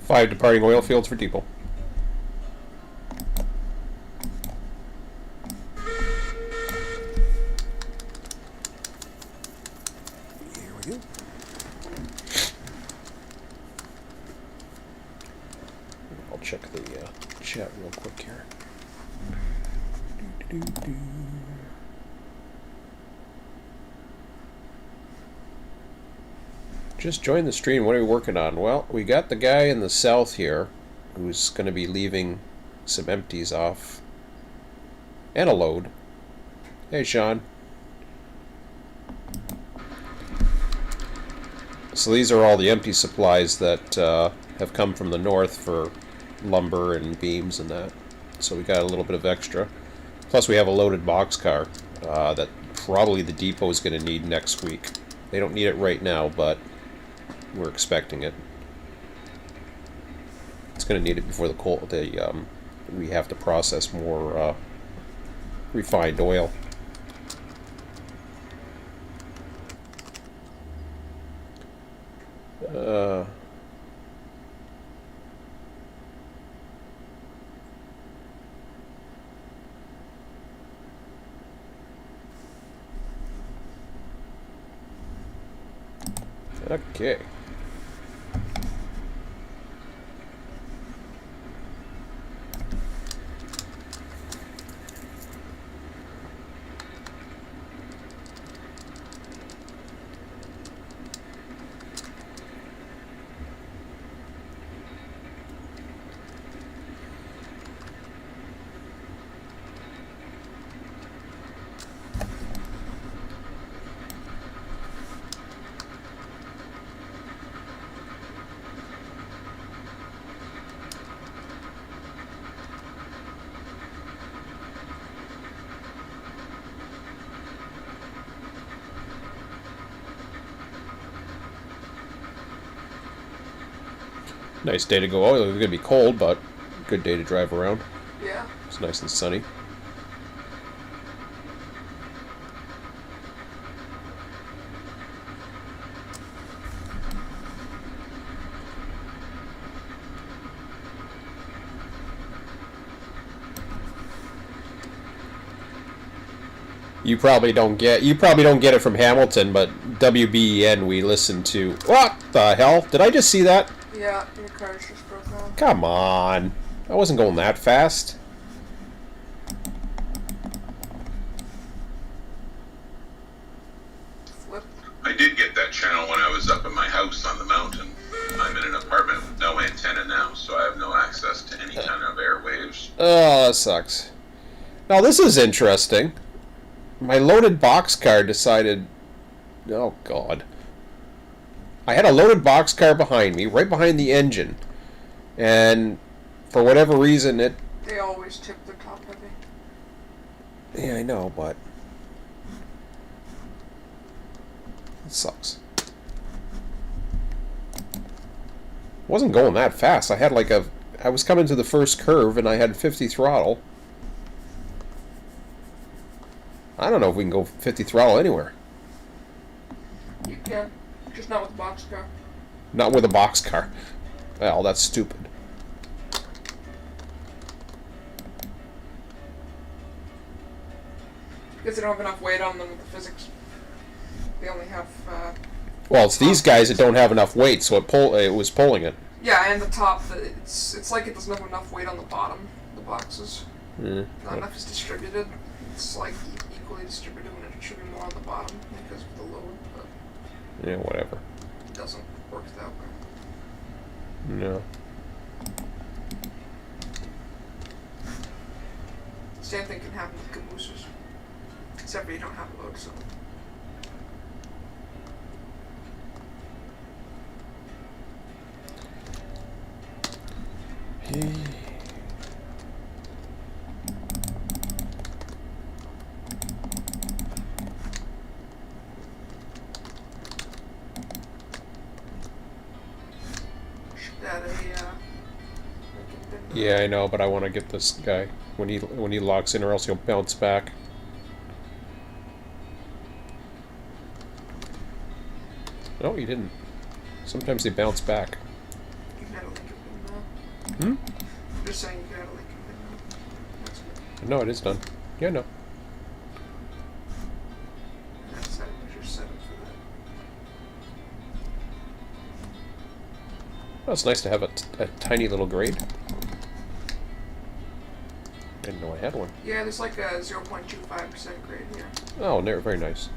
Five departing oil fields for depot. Here we go. I'll check the chat real quick here. Just joined the stream. What are we working on? Well, we got the guy in the south here who's going to be leaving some empties off and a load. Hey, Sean. So these are all the empty supplies that have come from the north for lumber and beams and that. So we got a little bit of extra. Plus we have a loaded boxcar that probably the depot is going to need next week. They don't need it right now, but we're expecting it. It's going to need it before we have to process more refined oil. Okay. Nice day to go. Oh, it's gonna be cold, but good day to drive around. Yeah. It's nice and sunny. You probably don't get it from Hamilton, but WBEN we listen to. What the hell? Did I just see that? Yeah, your car's just broke down. Come on. I wasn't going that fast. Flip. I did get that channel when I was up at my house on the mountain. I'm in an apartment with no antenna now, so I have no access to any kind of airwaves. Oh, that sucks. Now this is interesting. My loaded boxcar decided... Oh, God. I had a loaded boxcar behind me, right behind the engine. And for whatever reason, it... They always tip their top heavy. Yeah, I know, but... It sucks. Wasn't going that fast. I had like a... I was coming to the first curve, and I had 50 throttle. I don't know if we can go 50 throttle anywhere. You can. Just not with the boxcar. Not with a boxcar. Well, that's stupid. Because they don't have enough weight on them with the physics. They only have, Well, it's these guys that don't have enough weight, so it was pulling it. yeah, and the top, it's like it doesn't have enough weight on the bottom, the boxes. Mm. Not enough is distributed. It's like equally distributed when it should be more on the bottom because of the load, but Yeah, whatever. it doesn't work that way. No. Same thing can happen with cabooses. Except for you don't have a load, so. Should add a, Yeah, I know, but I want to get this guy when he locks in, or else he'll bounce back. No, he didn't. Sometimes they bounce back. You can add a link in now. Hmm? I'm just saying you can add a link in now. That's good. No, it is done. Yeah, no. That's set it. Just set it for that. Well, it's nice to have a tiny little grade. Didn't know I had one. Yeah, there's like a 0.25% grade here. Oh, very nice.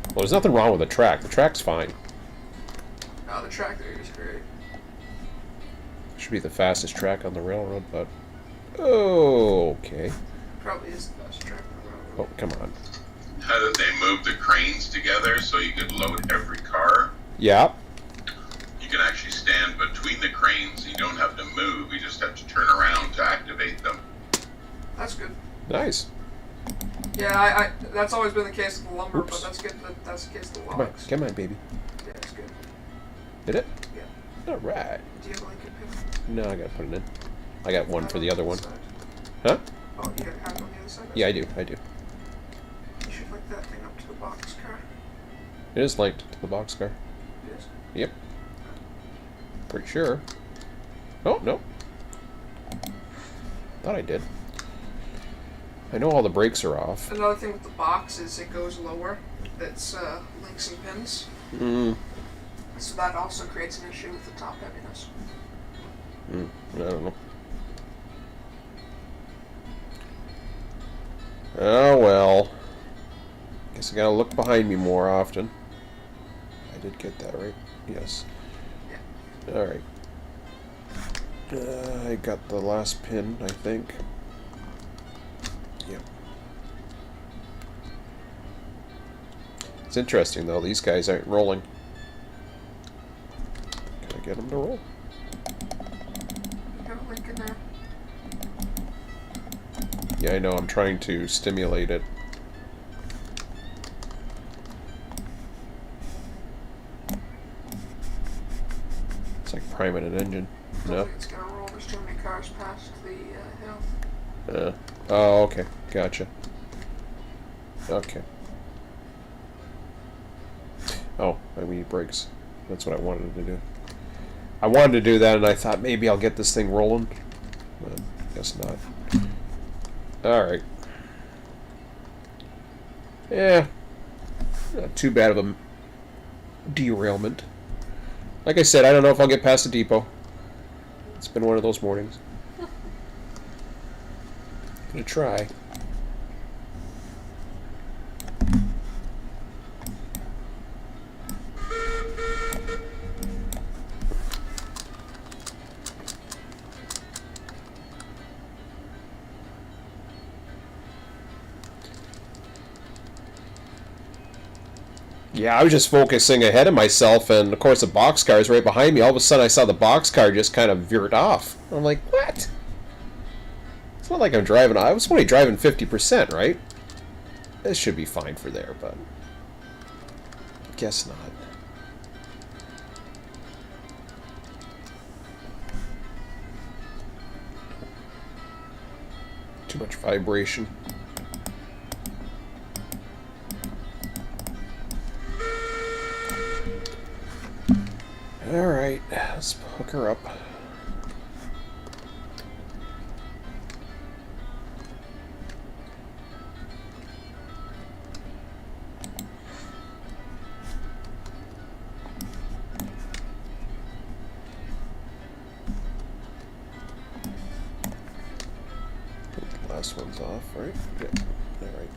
Well, there's nothing wrong with the track. The track's fine. Oh, the track there is great. Should be the fastest track on the railroad, but... Oh, okay. Probably is the best track on the road. Oh, come on. How did they move the cranes together so you could load every car? Yeah. You can actually stand between the cranes. You don't have to move. You just have to turn around to activate them. That's good. Nice. Yeah, I that's always been the case with the lumber, Oops. but that's good that that's the case with the Come on, logs. come on, baby. Yeah, it's good. Did it? Yeah. Alright. Do you have a link in pin? No, I gotta put it in. I got one for the other one. Side. Huh? Oh, you have it on the other side? Yeah, I do. You should link that thing up to the box car. It is linked to the boxcar. Yes. Yep. Pretty sure. Oh, no. Thought I did. I know all the brakes are off. Another thing with the box is it goes lower. It's links and pins. Mm. So that also creates an issue with the top heaviness. I don't know. Oh, well. Guess I gotta look behind me more often. I did get that right. Yes. Yeah. Alright. I got the last pin, I think. Yep. It's interesting, though. These guys aren't rolling. Can I get them to roll? You have a link in there. Yeah, I know. I'm trying to stimulate it. priming an engine. I don't No. think it's gonna roll. There's too many cars past the hill. Oh, okay. Gotcha. Okay. Oh, we need brakes. That's what I wanted to do. I wanted to do that, and I thought maybe I'll get this thing rolling. But guess not. Alright. Yeah. Not too bad of a derailment. Like I said, I don't know if I'll get past the depot. It's been one of those mornings. Gonna try. Yeah, I was just focusing ahead of myself, and of course the boxcar is right behind me. All of a sudden I saw the boxcar just kind of veered off. I'm like, what? It's not like I'm driving. I was only driving 50%, right? This should be fine for there, but guess not. Too much vibration. Alright, let's hook her up. Last one's off, right? Yeah. Alright.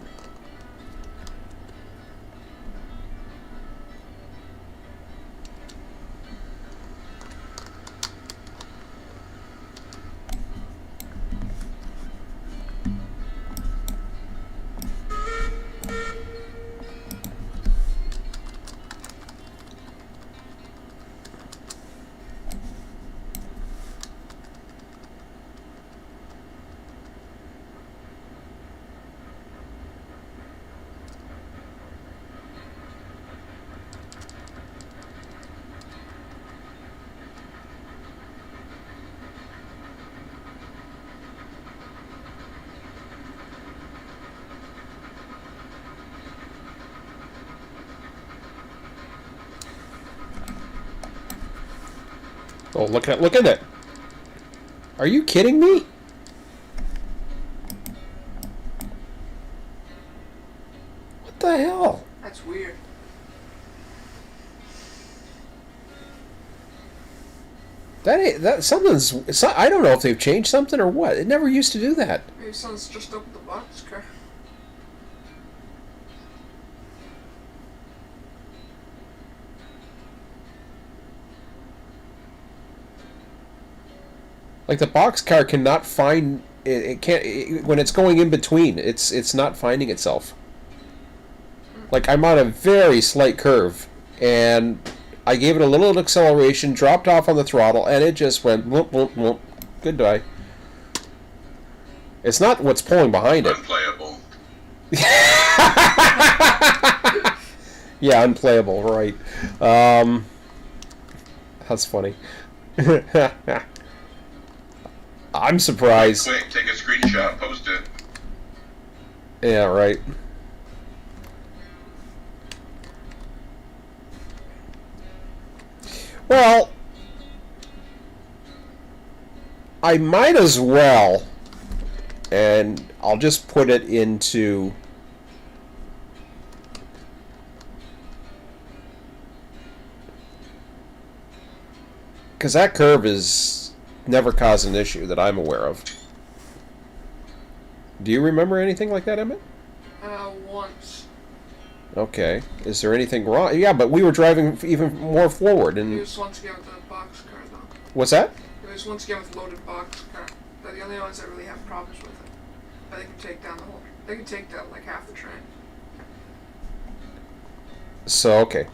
Oh, look at it! Are you kidding me? What the hell? That's weird. Something's. I don't know if they've changed something or what. It never used to do that. Maybe someone's just opened the boxcar. Like the boxcar cannot find it can't when it's going in between. It's not finding itself. Like I'm on a very slight curve, and I gave it a little acceleration, dropped off on the throttle, and it just went whoop whoop whoop. Goodbye. It's not what's pulling behind it. Unplayable. Yeah, unplayable. Right. That's funny. I'm surprised. Quick, take a screenshot, post it. Yeah, right. Well, I might as well, and I'll just put it into because that curve is never caused an issue that I'm aware of. Do you remember anything like that, Emmett? Once. Okay. Is there anything wrong? Yeah, but we were driving even more forward. It And was once again with the boxcar, though. what's that? It was once again with loaded boxcar. They're the only ones that really have problems with it. But they can take down the whole. They can take down like half the train. So, okay.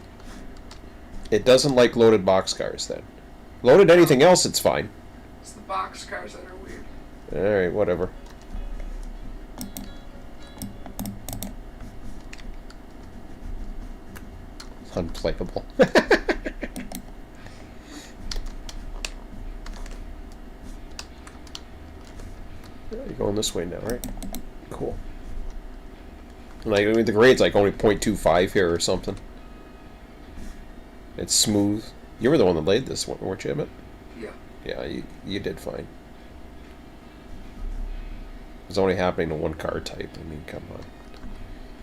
It doesn't like loaded boxcars then. Loaded anything else, it's fine. It's the boxcars that are weird. Alright, whatever. Unplayable. going this way now, right? Cool. Like, I mean, the grade's like only 0.25 here or something. It's smooth. You were the one that laid this one, weren't you, Emmett? Yeah. Yeah, you did fine. It's only happening to one car type. I mean, come on.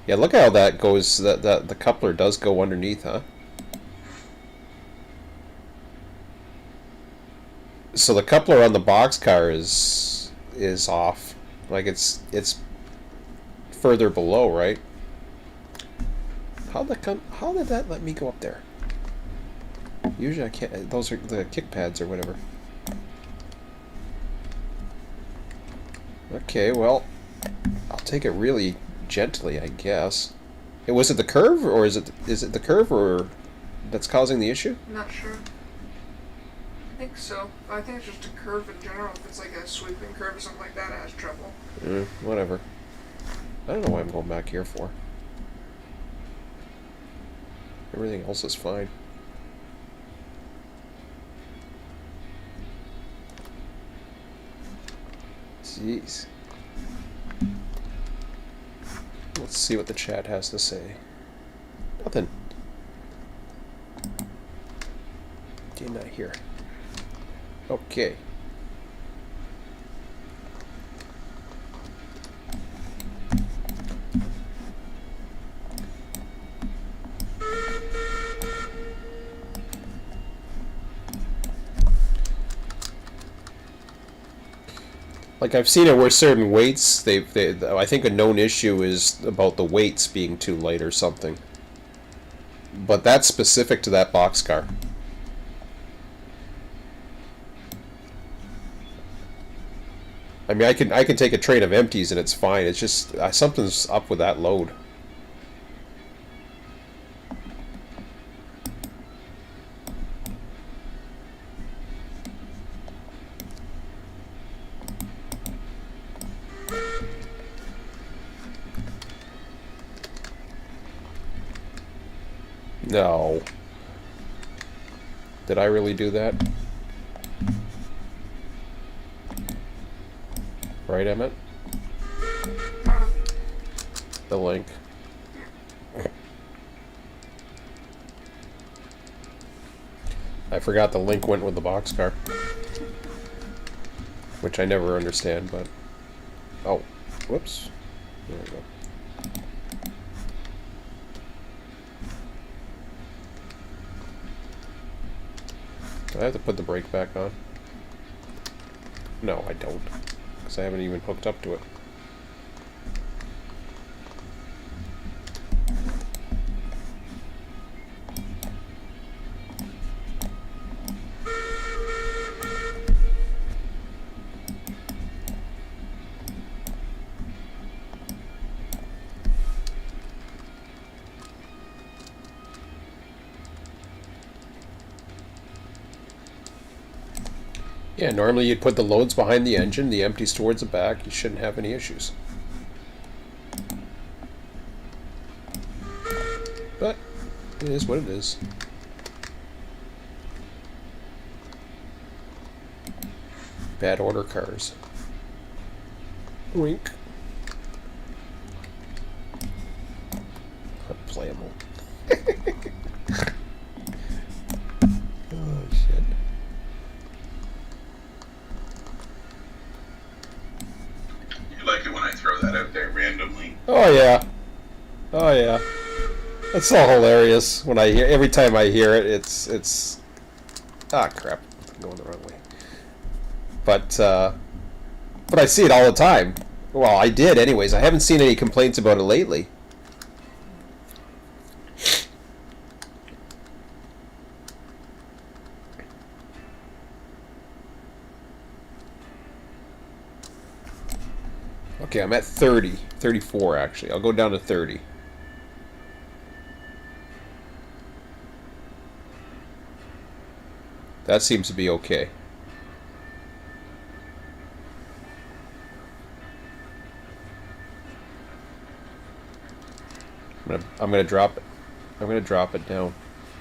Yeah, look how that goes. That the coupler does go underneath, huh? So the coupler on the boxcar is off. Like it's further below, right? How did that let me go up there? Usually I can't. Those are the kick pads or whatever. Okay, well, I'll take it really gently, I guess. Was it the curve, or is it the curve, or that's causing the issue? I'm not sure. I think so. I think it's just a curve in general. If it's like a sweeping curve or something like that, it has trouble. Whatever. I don't know why I'm going back here for. Everything else is fine. Jeez. Let's see what the chat has to say. Nothing. Did not hear. Okay. Like I've seen it where certain weights, I think a known issue is about the weights being too light or something. But that's specific to that boxcar. I mean, I can take a train of empties and it's fine. It's just something's up with that load. No. Did I really do that? Right, Emmett? The link. I forgot the link went with the boxcar. Which I never understand, but... Oh. Whoops. There we go. Do I have to put the brake back on? No, I don't. Because I haven't even hooked up to it. Yeah, normally you'd put the loads behind the engine, the empties towards the back. You shouldn't have any issues. But it is what it is. Bad order cars. Wink. Unplayable. Oh, shit. Like it when I throw that out there randomly. Oh yeah, oh yeah. That's so hilarious when I hear. Every time I hear it, it's. Ah, crap! I'm going the wrong way. But I see it all the time. Well, I did, anyways. I haven't seen any complaints about it lately. Okay, I'm at 30. 34, actually. I'll go down to 30. That seems to be okay. I'm gonna drop it. I'm gonna drop it down.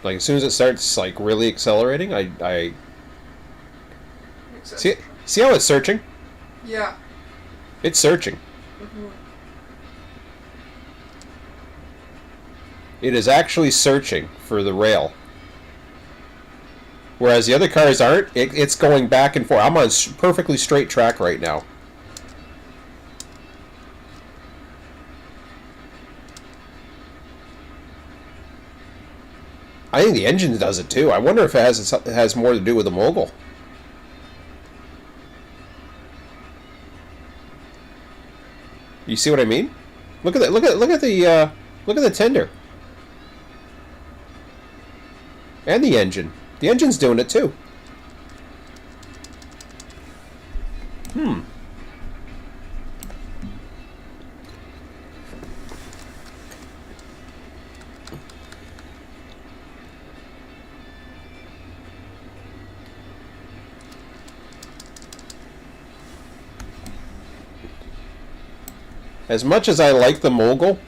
Like as soon as it starts like really accelerating, I see how it's searching? Yeah. It's searching. Mm-hmm. It is actually searching for the rail. Whereas the other cars aren't. It's going back and forth. I'm on a perfectly straight track right now. I think the engine does it too. I wonder if it has more to do with the mogul. You see what I mean? Look at that! Look at the tender and the engine. The engine's doing it too. As much as I like the mogul,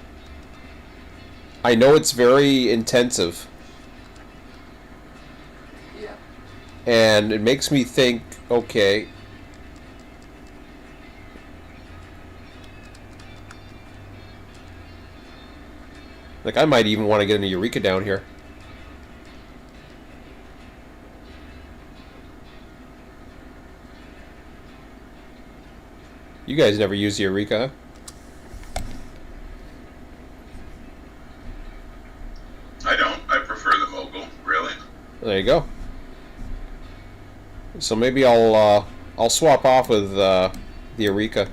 I know it's very intensive. Yeah. And it makes me think, okay, like I might even want to get into Eureka down here. You guys never use the Eureka, huh? I don't. I prefer the mogul, really. There you go. So maybe I'll swap off with the Eureka.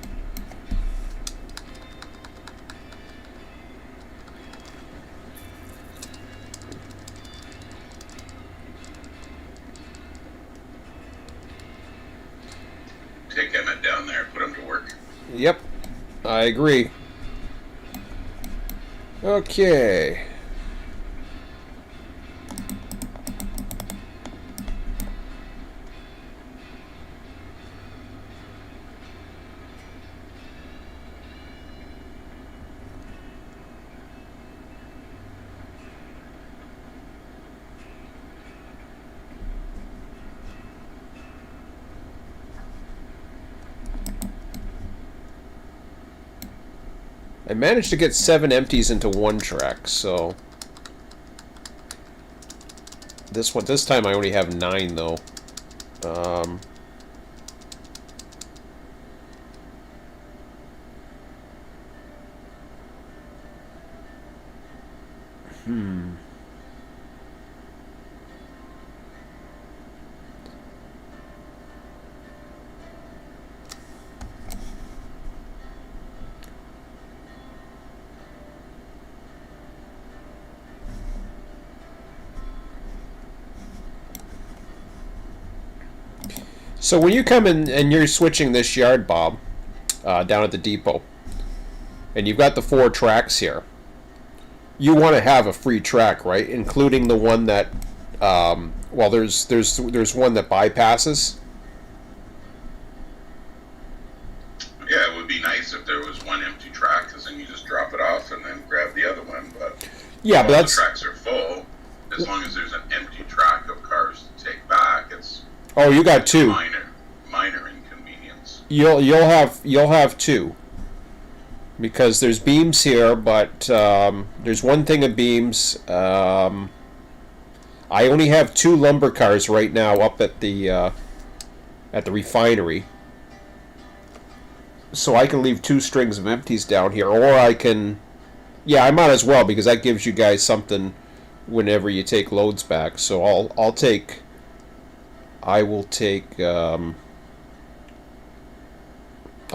Take Emmett down there, put him to work. Yep, I agree. Okay. I managed to get 7 empties into one track, so this time I only have 9 though. So when you come in and you're switching this yard, Bob, down at the depot, and you've got the 4 tracks here, you want to have a free track, right? Including the one that, well, there's one that bypasses. Yeah, it would be nice if there was one empty track, because then you just drop it off and then grab the other one. But yeah, but all that's the tracks are full. As long as there's an empty track of cars to take back, it's you got 2. minor inconvenience. You'll have 2. Because there's beams here, but there's one thing of beams. I only have 2 lumber cars right now up at the refinery, so I can leave 2 strings of empties down here, or I can, yeah, I might as well because that gives you guys something whenever you take loads back. So I will take. I'll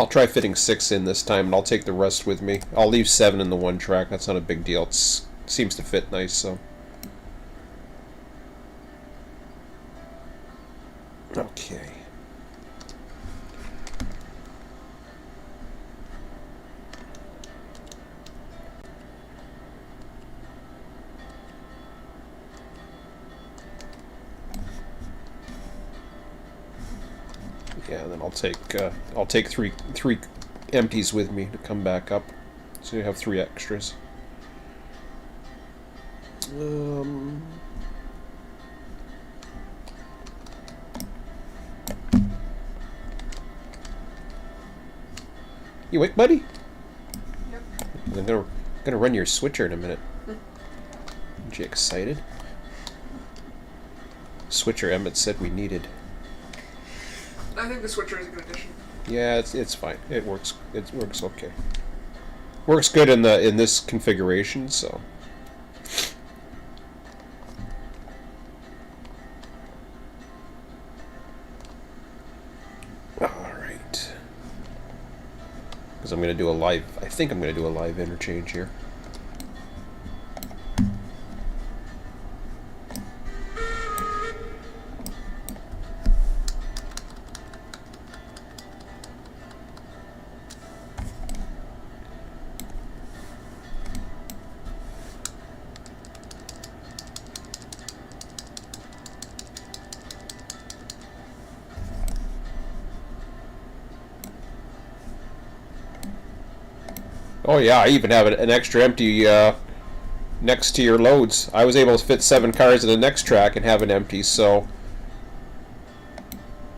try fitting 6 in this time, and I'll take the rest with me. I'll leave 7 in the one track. That's not a big deal. It seems to fit nice, so. Okay. Yeah, then I'll take three empties with me to come back up, so you have 3 extras. You awake, buddy? Yep. I'm gonna run your switcher in a minute. Aren't you excited? Switcher Emmett said we needed. I think the switcher is a good addition. Yeah, it's fine. It works. It works okay. Works good in this configuration. So. All right. Because I'm gonna do a live. I think I'm gonna do a live interchange here. Oh yeah, I even have an extra empty next to your loads. I was able to fit 7 cars in the next track and have an empty, so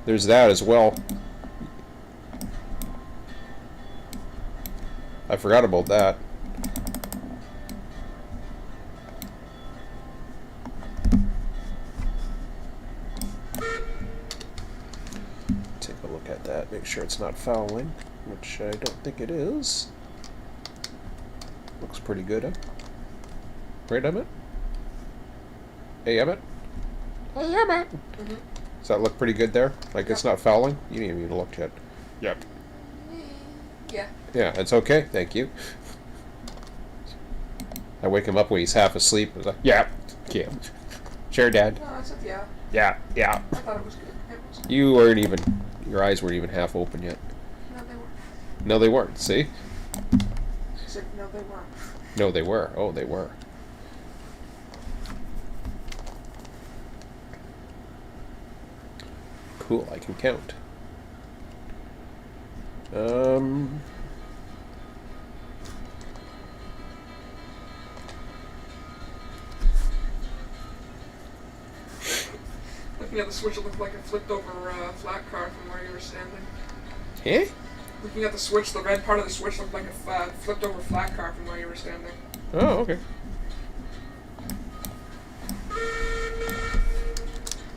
there's that as well. I forgot about that. Take a look at that, make sure it's not fouling, which I don't think it is. Looks pretty good, huh? Right, Emmett? Hey, Emmett? Hey, Emmett! Mm-hmm. Does that look pretty good there? Like it's not fouling? You didn't even look yet. Yep. Yeah. Yeah, it's okay. Thank you. I wake him up when he's half asleep. I was like, yeah. Yeah. Sure, Dad. No, I said yeah. Yeah, yeah. I thought it was good. It was good. You weren't even... Your eyes weren't even half open yet. No, they weren't. No, they weren't. See? I said no, they weren't. No, they were. Oh, they were. Cool, I can count. Looking at the switch, it looked like a flipped over flat car from where you were standing. Eh? Looking at the switch, the red part of the switch looked like a flipped over flat car from where you were standing. Oh, okay.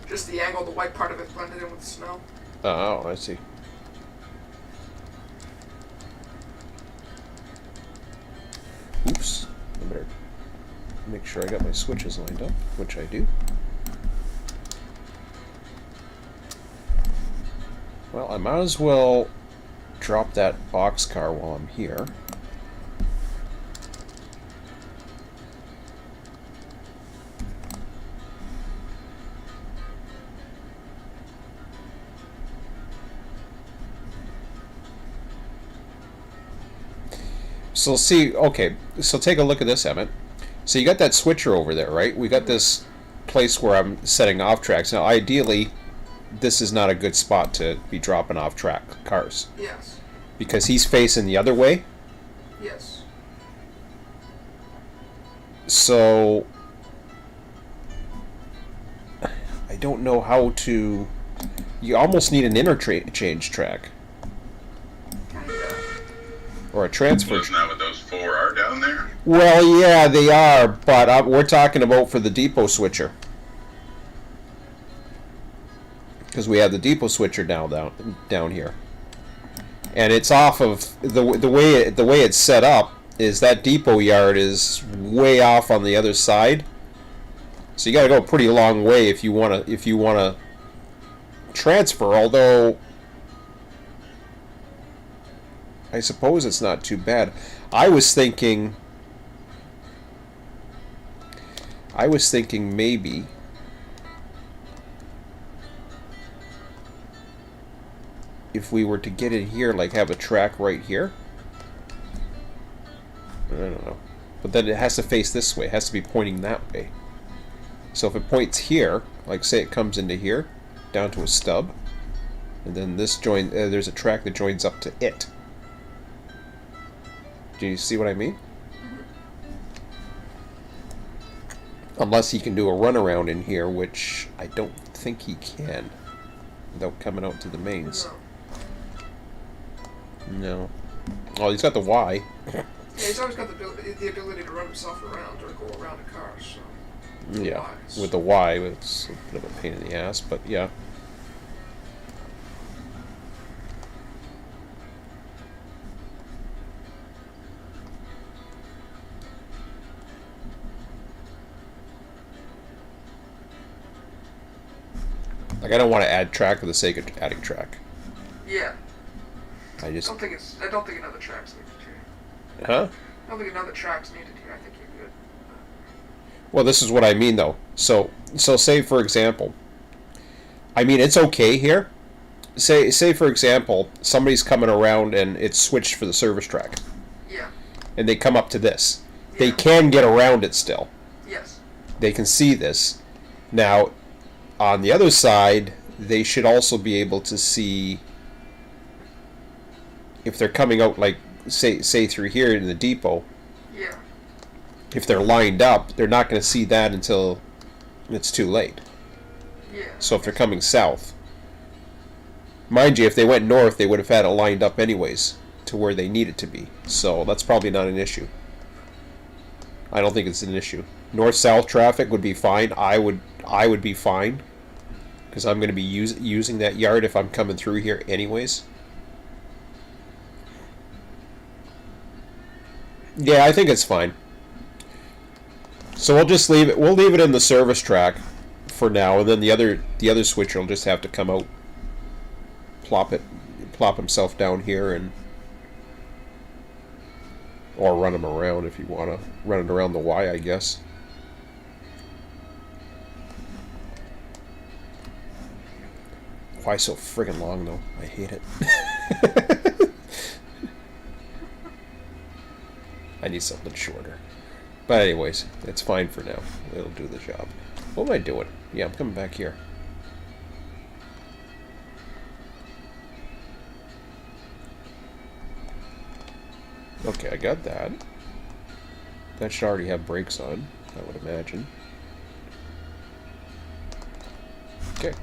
Just the angle, the white part of it blended in with the snow. Oh, I see. Oops. I better make sure I got my switches lined up, which I do. Well, I might as well drop that boxcar while I'm here. So see, okay, so take a look at this, Emmett. So you got that switcher over there, right? We got this place where I'm setting off tracks. Now, ideally, this is not a good spot to be dropping off track cars. Yes. Because he's facing the other way. Yes. So I don't know how to... You almost need an interchange track. Kinda. Or a transfer. Well, isn't that what those 4 are down there? Well, yeah, they are, but we're talking about for the depot switcher. Because we have the depot switcher down here, and it's off of the way it's set up is that depot yard is way off on the other side. So you got to go a pretty long way if you wanna transfer. Although I suppose it's not too bad. I was thinking maybe if we were to get in here, like have a track right here. I don't know. But then it has to face this way. It has to be pointing that way. So if it points here, like say it comes into here, down to a stub, and then this there's a track that joins up to it. Do you see what I mean? Unless he can do a runaround in here, which I don't think he can, without coming out to the mains. No. No. Oh, he's got the Y. Yeah, he's always got the ability to run himself around or go around a car, so... Yeah, Wise. with the Y, it's a bit of a pain in the ass, but yeah. Like, I don't want to add track for the sake of adding track. Yeah. I just... I don't think another track's needed here. Huh? I don't think another track's needed here. I think you're good. Well, this is what I mean, though. So say, for example... I mean, it's okay here. Say for example, somebody's coming around and it's switched for the service track. Yeah. And they come up to this. Yeah. They can get around it still. Yes. They can see this. Now, on the other side, they should also be able to see if they're coming out, like, say through here in the depot. Yeah. If they're lined up, they're not going to see that until it's too late. Yeah. So if they're coming south, mind you, if they went north, they would have had it lined up anyways to where they need it to be. So that's probably not an issue. I don't think it's an issue. North-south traffic would be fine. I would be fine because I'm going to be using that yard if I'm coming through here anyways. Yeah, I think it's fine. So we'll just leave it. We'll leave it in the service track for now, and then the other switcher will just have to come out, plop himself down here, and or run him around if you want to run it around the Y, I guess. Why so friggin' long though? I hate it. I need something shorter. But anyways, it's fine for now. It'll do the job. What am I doing? Yeah, I'm coming back here. Okay, I got that. That should already have brakes on, I would imagine. Okay.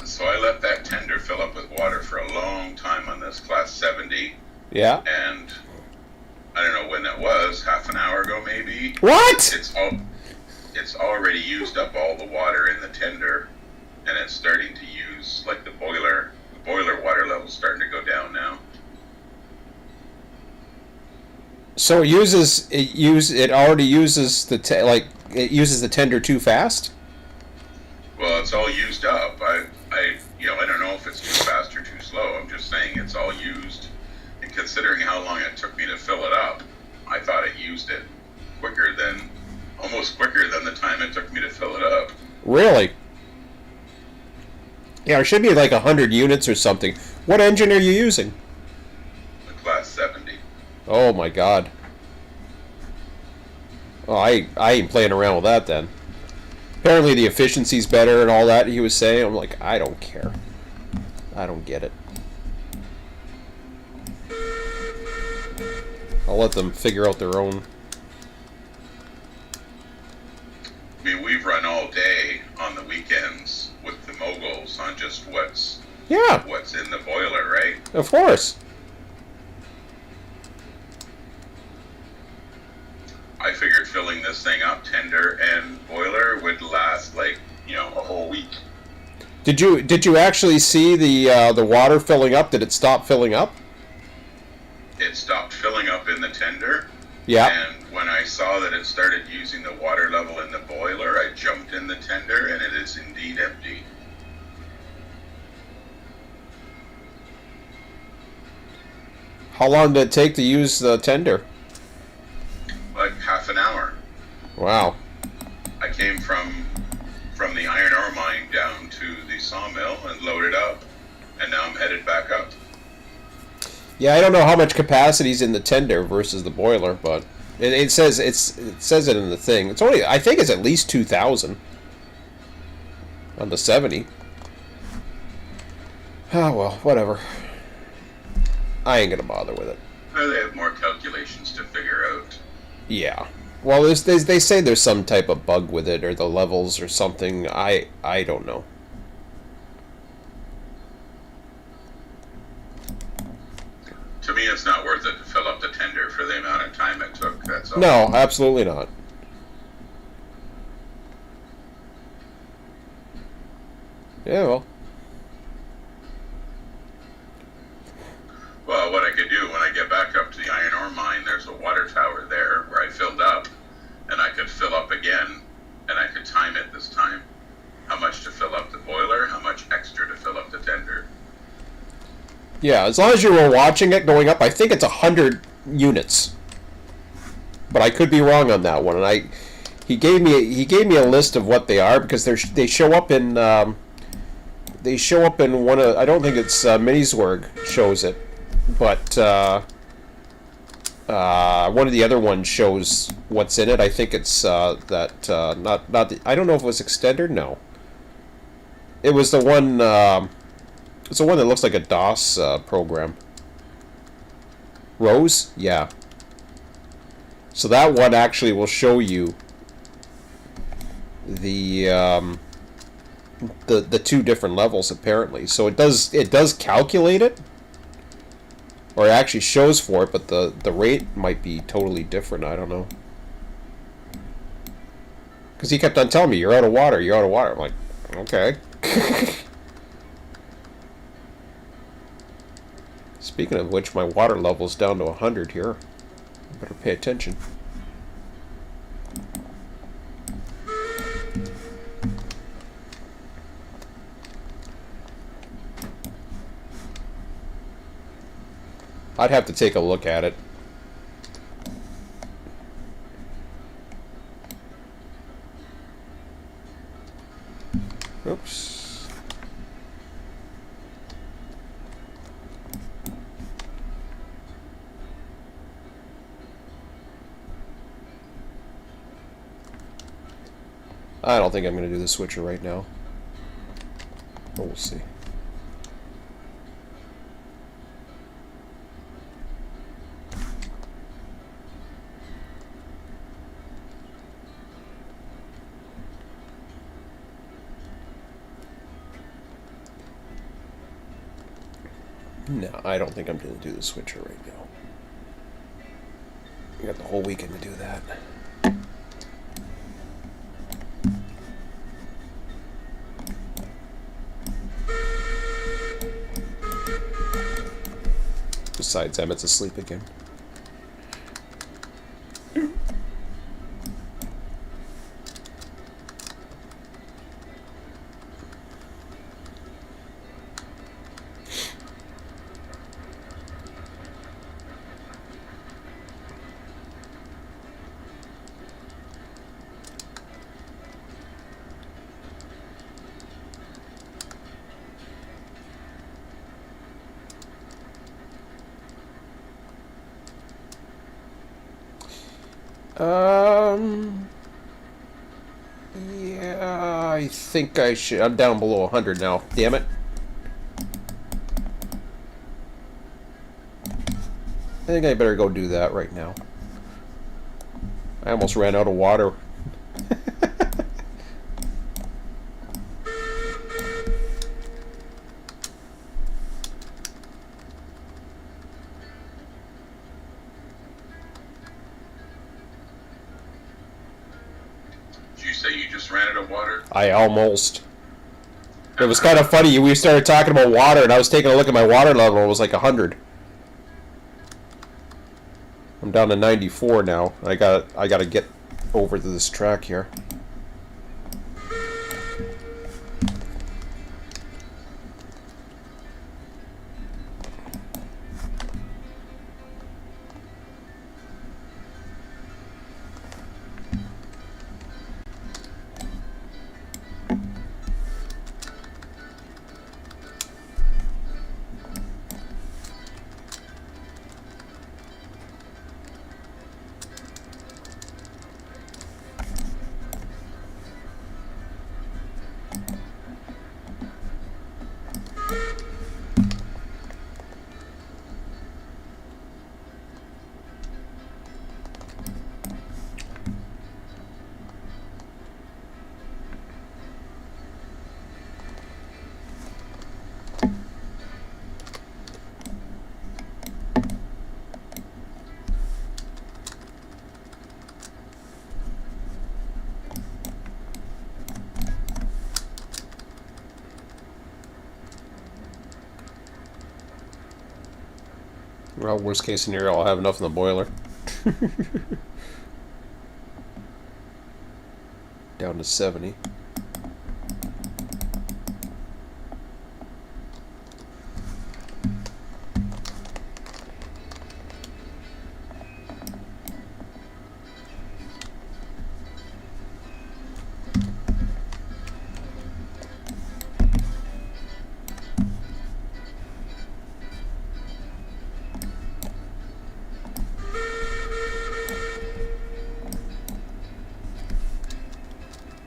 So I let that tender fill up with water for a long time on this class 70. Yeah. And I don't know when that was, half an hour ago maybe. What? It's already used up all the water in the tender, and it's starting to use, like, the boiler water level's starting to go down now. So it already uses it uses the tender too fast? Well, it's all used up. I don't know if it's too fast or too slow. I'm just saying it's all used. And considering how long it took me to fill it up, I thought it used it almost quicker than the time it took me to fill it up. Really? Yeah, it should be like 100 units or something. What engine are you using? The class 70. Oh my god. Oh, I ain't playing around with that then. Apparently the efficiency's better and all that, he was saying. I'm like, I don't care. I don't get it. I'll let them figure out their own. I mean, we've run all day on the weekends with the moguls on just what's in the boiler, right? Of course. I figured filling this thing up, tender and boiler, would last like, a whole week. Did you actually see the water filling up? Did it stop filling up? It stopped filling up in the tender. Yeah. And when I saw that it started using the water level in the boiler, I jumped in the tender, and it is indeed empty. How long did it take to use the tender? Like half an hour. Wow. I came from the iron ore mine down to the sawmill and loaded up, and now I'm headed back up. Yeah, I don't know how much capacity is in the tender versus the boiler, but it says it says it in the thing. It's only, I think it's at least 2,000 on the 70. Oh well, whatever. I ain't gonna bother with it. They have more calculations to figure out. Yeah. Well, they say there's some type of bug with it, or the levels, or something. I don't know. To me, it's not worth it to fill up the tender for the amount of time it took. That's all. No, absolutely not. Yeah, well. Well, what I could do when I get back up to the iron ore mine, there's a water tower there where I filled up, and I could fill up again, and I could time it this time. How much to fill up the boiler, how much extra to fill up the tender. Yeah, as long as you were watching it going up, I think it's 100 units. But I could be wrong on that one. And he gave me a list of what they are, because they show up in one of, I don't think it's Miniswerg shows it, but one of the other ones shows what's in it. I think it's not the, I don't know if it was Extender. No, it was the one. It's the one that looks like a DOS program. Rose, yeah. So that one actually will show you the two different levels apparently. So it does calculate it, or it actually shows for it, but the rate might be totally different. I don't know. Because he kept on telling me, you're out of water, you're out of water. I'm like, okay. Speaking of which, my water level's down to 100 here. I better pay attention. I'd have to take a look at it. Oops. I don't think I'm going to do the switcher right now. But we'll see. No, I don't think I'm going to do the switcher right now. I got the whole weekend to do that. Besides, Emmett's asleep again. Yeah, I think I should. I'm down below 100 now. Damn it. I think I better go do that right now. I almost ran out of water. say you just ran out of water? I almost. It was kind of funny. We started talking about water, and I was taking a look at my water level. It was like 100. I'm down to 94 now. I gotta get over to this track here. Well, worst case scenario, I'll have enough in the boiler. Down to 70.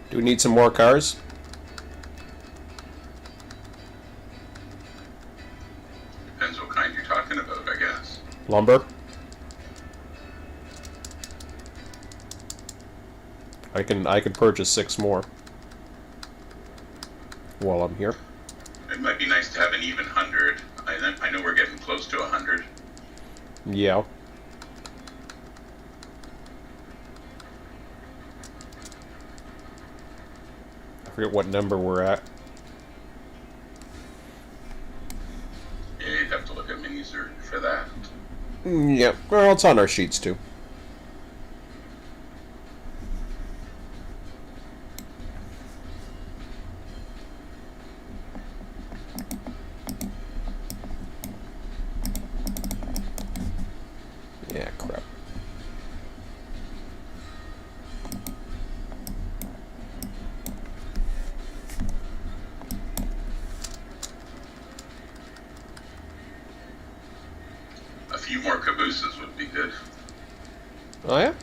Do we need some more cars? Depends what kind you're talking about, I guess. Lumber? I can purchase 6 more while I'm here. It might be nice to have an even 100. I know we're getting close to 100. Yeah. I forget what number we're at. Yeah, you'd have to look at minis for that. Yeah, well, it's on our sheets too. Yeah, crap. A few more cabooses would be good. Oh yeah?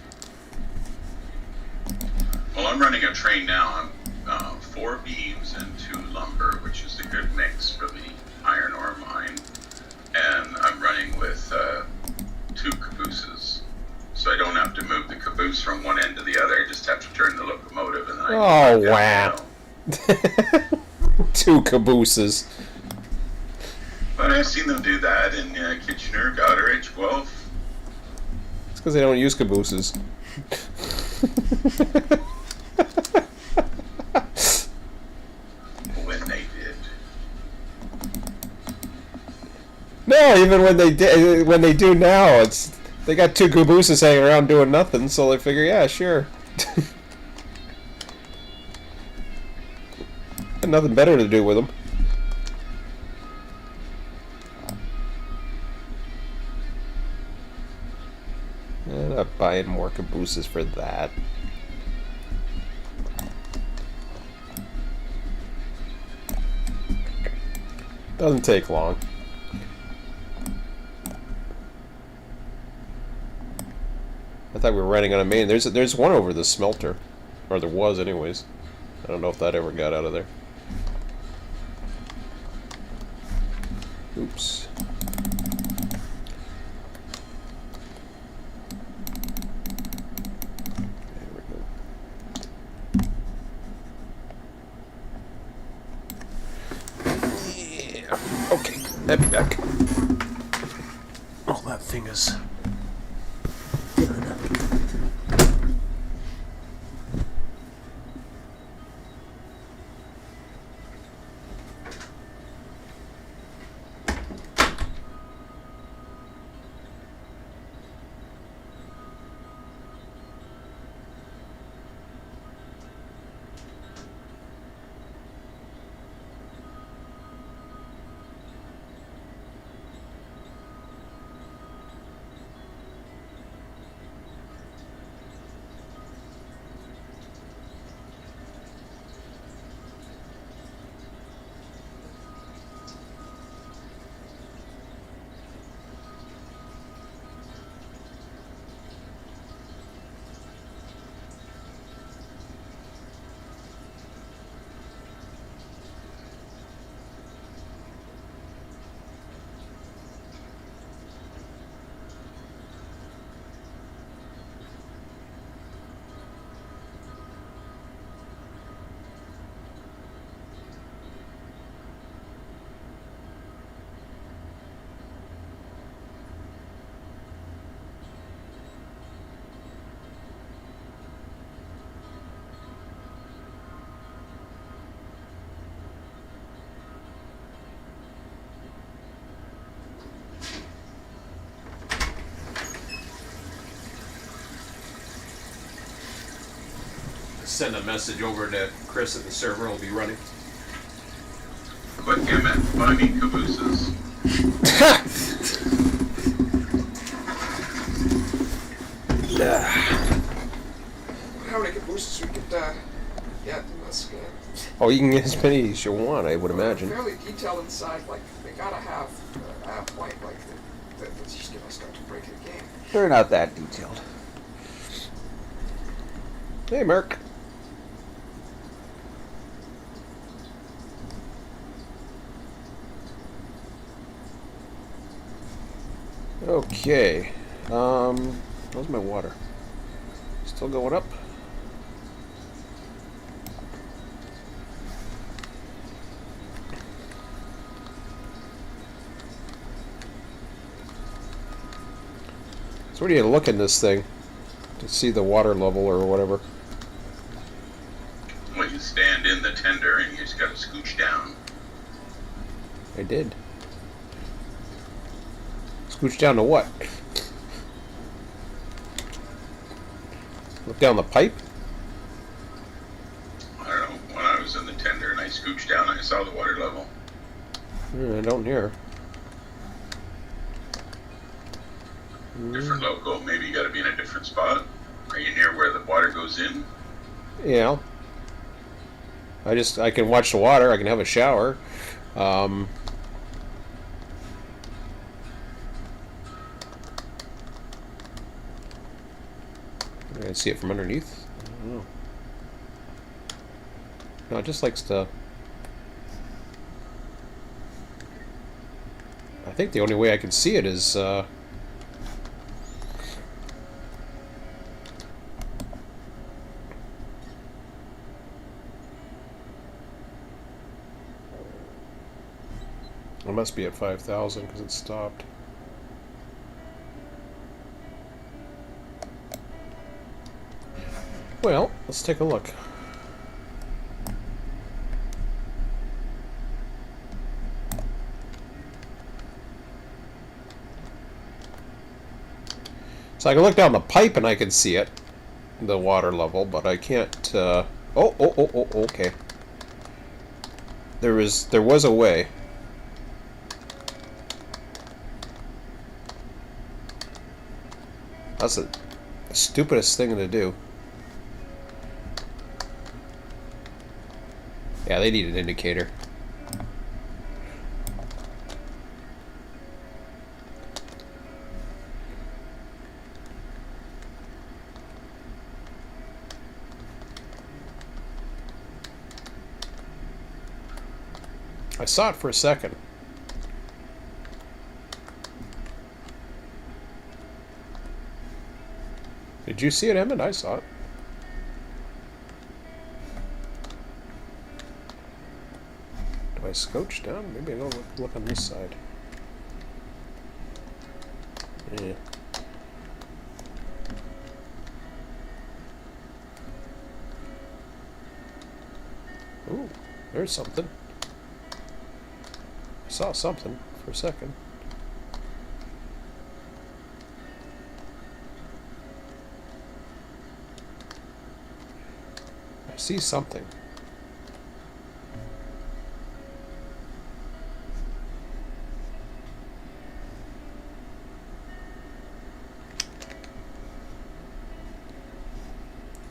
Well, I'm running a train now. I'm 4 beams and 2 lumber, which is a good mix for the iron ore mine. And I'm running with 2 cabooses. So I don't have to move the caboose from one end to the other. I just have to turn the locomotive and then I Oh, wow. 2 cabooses. But I've seen them do that in Kitchener, Goderich, Guelph. It's because they don't use cabooses. When they did. No, even when they do now, they got 2 cabooses hanging around doing nothing, so they figure, yeah, sure. Got nothing better to do with them. I'm not buying more cabooses for that. Doesn't take long. I thought we were running on a main. There's one over the smelter, or there was, anyways. I don't know if that ever got out of there. Oops. There we go. Yeah. Okay, I'll be back. Oh, that thing is. send a message over to Chris and the server will be running. But Emmett, buy me cabooses. How many cabooses we could get in this game? Oh, you can get as many as you want, I would imagine. Fairly detailed inside, like they gotta have at a point like that's just gonna start to break the game. They're not that detailed. Hey, Merc. Okay. How's my water? Still going up? So where do you look in this thing to see the water level or whatever? Well, you stand in the tender and you just gotta scooch down. I did. Scooch down to what? Look down the pipe? I don't know. When I was in the tender and I scooched down, I saw the water level. I don't hear. Different logo. Maybe you gotta be in a different spot. Are you near where the water goes in? Yeah. I can watch the water. I can have a shower. I can see it from underneath. I don't know. No, it just likes to. I think the only way I can see it is. It must be at 5,000 because it stopped. Well, let's take a look. So I can look down the pipe and I can see it, the water level, but I can't. Oh, okay. There was a way. That's the stupidest thing to do. Yeah, they need an indicator. I saw it for a second. Did you see it, Emmett? I saw it. Do I scooch down? Maybe I'll look on this side. Yeah. Ooh, there's something. I saw something for a second. I see something.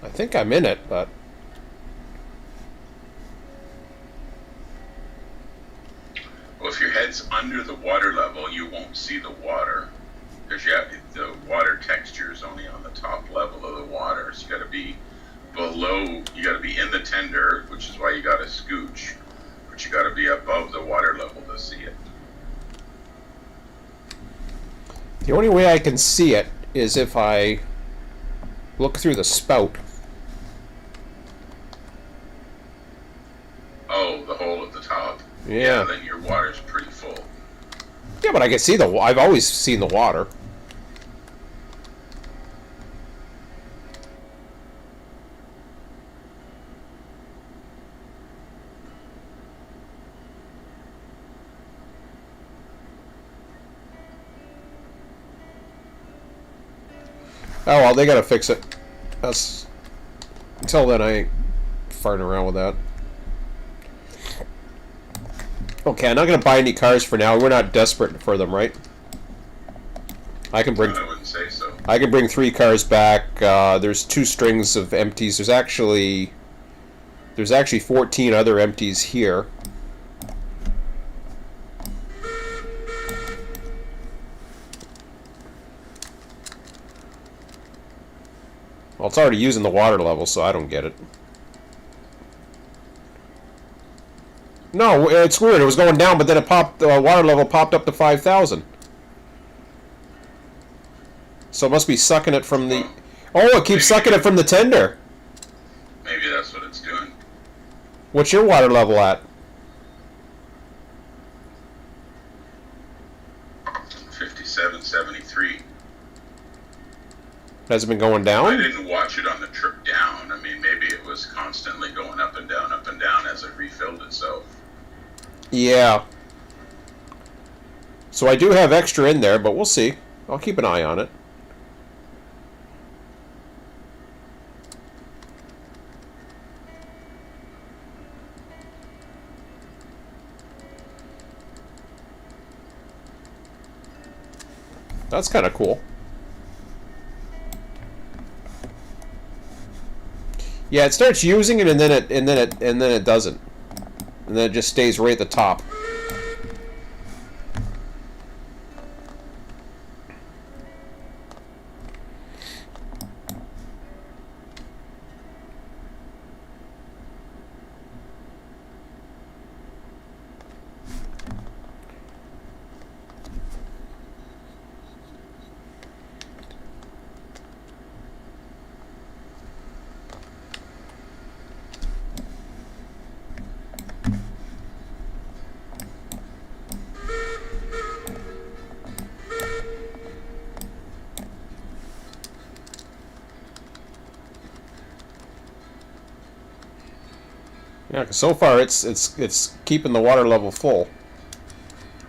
I think I'm in it, but Well, if your head's under the water level, you won't see the water. Because the water texture is only on the top level of the water. So you gotta be below, you gotta be in the tender, which is why you gotta scooch. But you gotta be above the water level to see it. the only way I can see it is if I look through the spout. Oh, the hole at the top. Yeah. Then your water's pretty full. Yeah, but I can see I've always seen the water. Oh well, they gotta fix it. That's Until then, I ain't farting around with that. Okay, I'm not gonna buy any cars for now. We're not desperate for them, right? I can bring. I wouldn't say so. I can bring 3 cars back. There's 2 strings of empties. There's actually 14 other empties here. Well, it's already using the water level, so I don't get it. No, it's weird. It was going down, but then it popped. The water level popped up to 5,000. So it must be sucking it from the. Oh, it keeps sucking it from the tender. Maybe that's what it's doing. What's your water level at? 57.73. Has it been going I down? didn't watch it on the trip down. I mean, maybe it was constantly going up and down as it refilled itself. Yeah. So I do have extra in there, but we'll see. I'll keep an eye on it. That's kind of cool. Yeah, it starts using it and then it doesn't. And then it just stays right at the top. Yeah, 'cause so far it's keeping the water level full.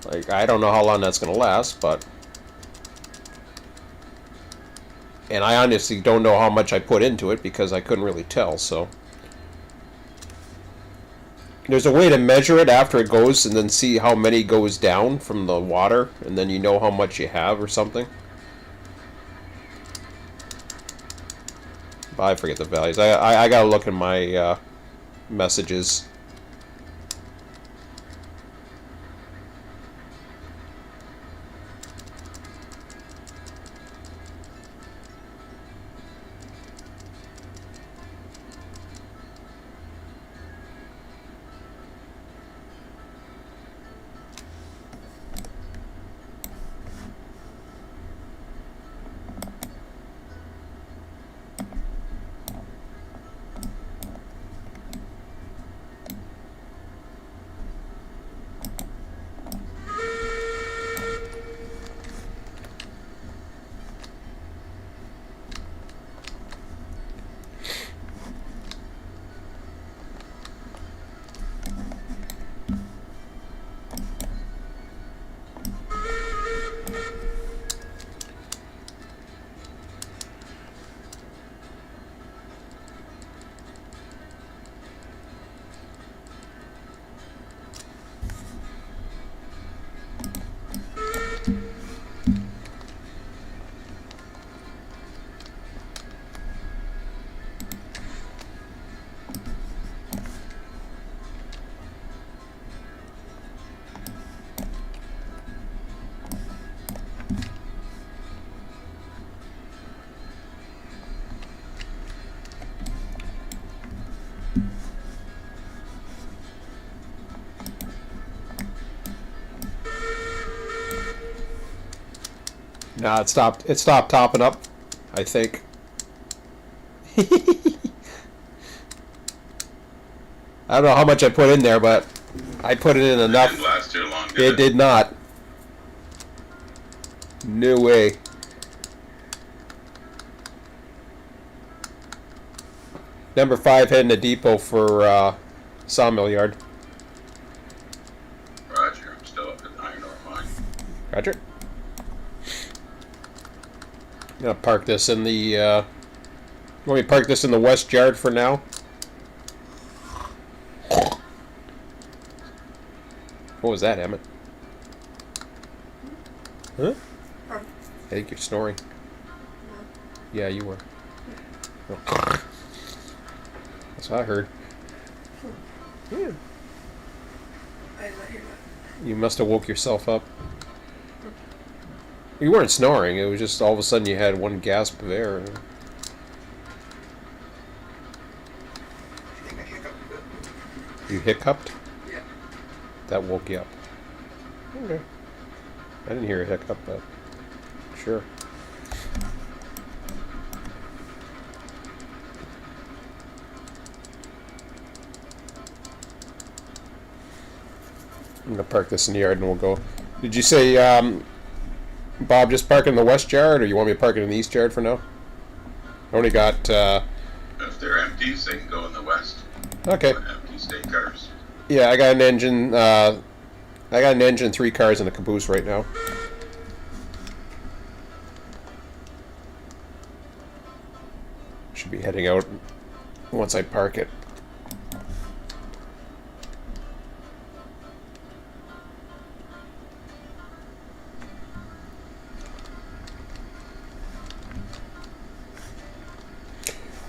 Like, I don't know how long that's gonna last, but and I honestly don't know how much I put into it because I couldn't really tell. So there's a way to measure it after it goes and then see how many goes down from the water, and then you know how much you have or something. But I forget the values. I gotta look in my messages. Nah, it stopped. It stopped topping up, I think. I don't know how much I put in there, but I put it in enough. It didn't last too long, It did not. No way. Number 5 heading to depot for Sawmill Yard. Roger, I'm still up at Iron Ore Mine. Roger. I'm gonna park this in the Want me to park this in the west yard for now? What was that, Emmett? Huh? Pardon? I think you're snoring. No. Yeah, you were. Oh. That's what I heard. Yeah. I did not hear that. You must have woke yourself up. You weren't snoring. It was just all of a sudden you had one gasp of air. I think I hiccuped a bit. You hiccuped? Yeah. That woke you up. Okay. I didn't hear a hiccup, but sure. I'm gonna park this in the yard and we'll go. Did you say, Bob, just park in the west yard, or you want me to park it in the east yard for now? I only got, If they're empties, they can go in the west. okay. Empty state cars. Yeah, I got an engine, 3 cars, and a caboose right now. Should be heading out once I park it.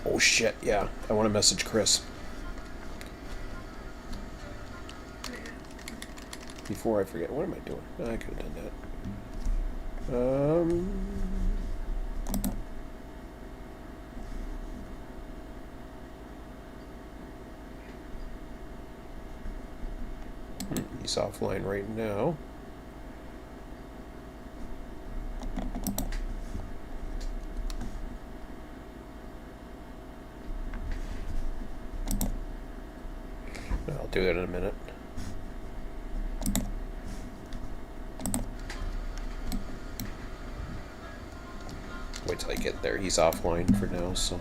Oh shit, yeah. I want to message Chris. Before I forget, what am I doing? I could have done that. He's offline right now. I'll do that in a minute. Wait till I get there. He's offline for now, so.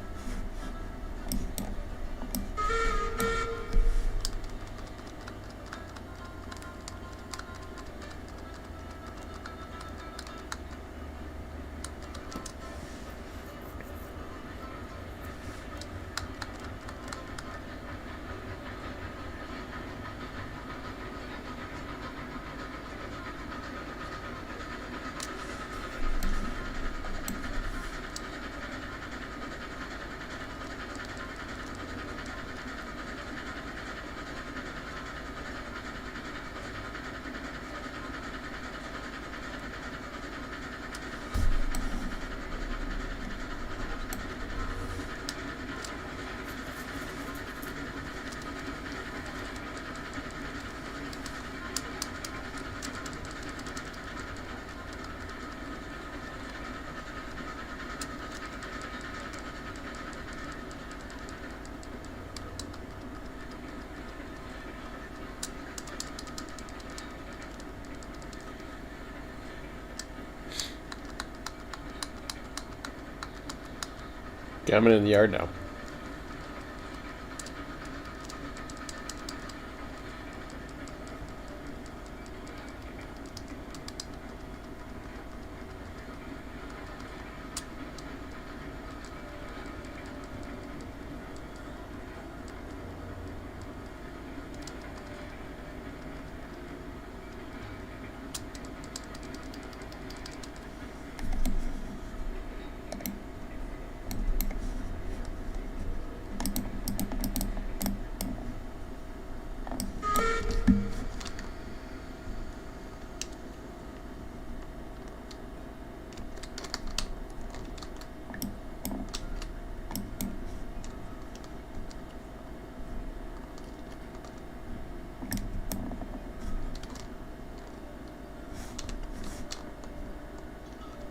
Okay, I'm in the yard now.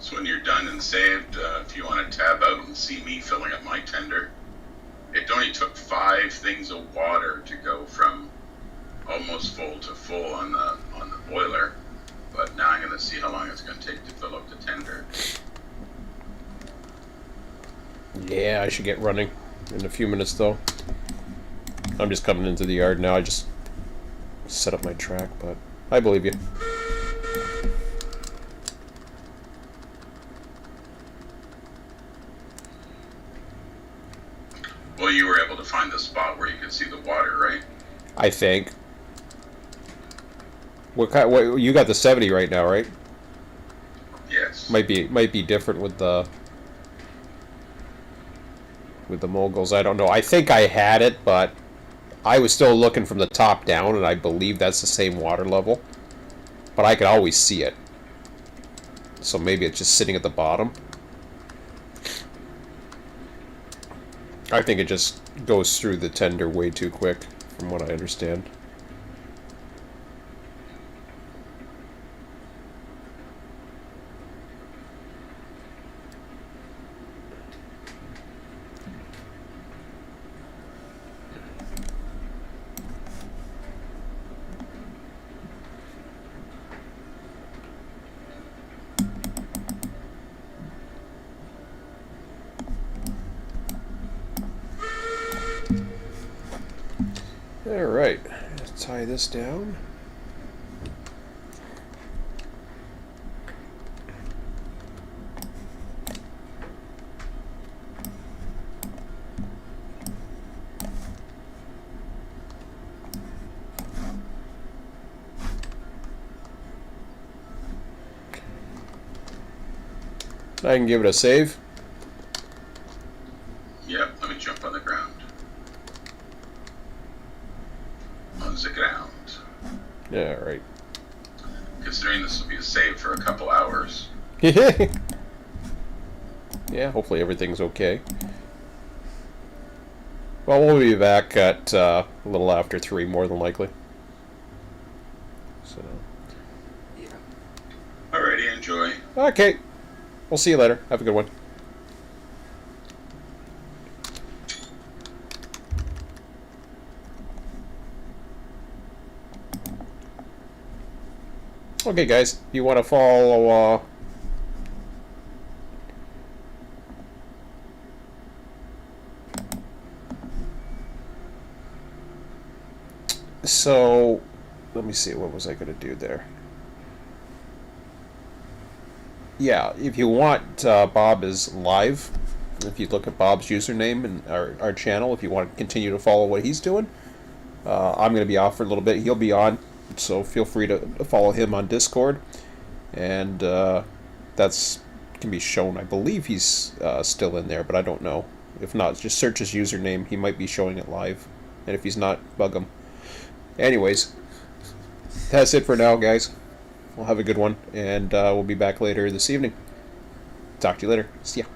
So when you're done and saved, if you want to tab out and see me filling up my tender, it only took 5 things of water to go from almost full to full on the boiler. But now I'm going to see how long it's going to take to fill up the tender. Yeah, I should get running in a few minutes though. I'm just coming into the yard now. I just set up my track, but I believe you. I think. What you got the 70 right now, right? Yes. Might be different with the moguls. I don't know. I think I had it, but I was still looking from the top down, and I believe that's the same water level. But I could always see it. So maybe it's just sitting at the bottom. I think it just goes through the tender way too quick, from what I understand. Alright, let's tie this down. I can give it a save. Yep, let me jump on the ground. On the ground. Yeah, right. Considering this will be a save for a couple hours. Yeah, hopefully everything's okay. Well, we'll be back at a little after 3, more than likely. So. Yeah. Alrighty, enjoy. Okay. We'll see you later. Have a good one. Okay, guys. You want to follow... So, let me see. What was I going to do there? Yeah, if you want, Bob is live. If you look at Bob's username and our channel, if you want to continue to follow what he's doing, I'm going to be off for a little bit. He'll be on, so feel free to follow him on Discord. And that's can be shown. I believe he's still in there, but I don't know. If not, just search his username. He might be showing it live. And if he's not, bug him. Anyways, that's it for now, guys. We'll have a good one, and we'll be back later this evening. Talk to you later. See ya.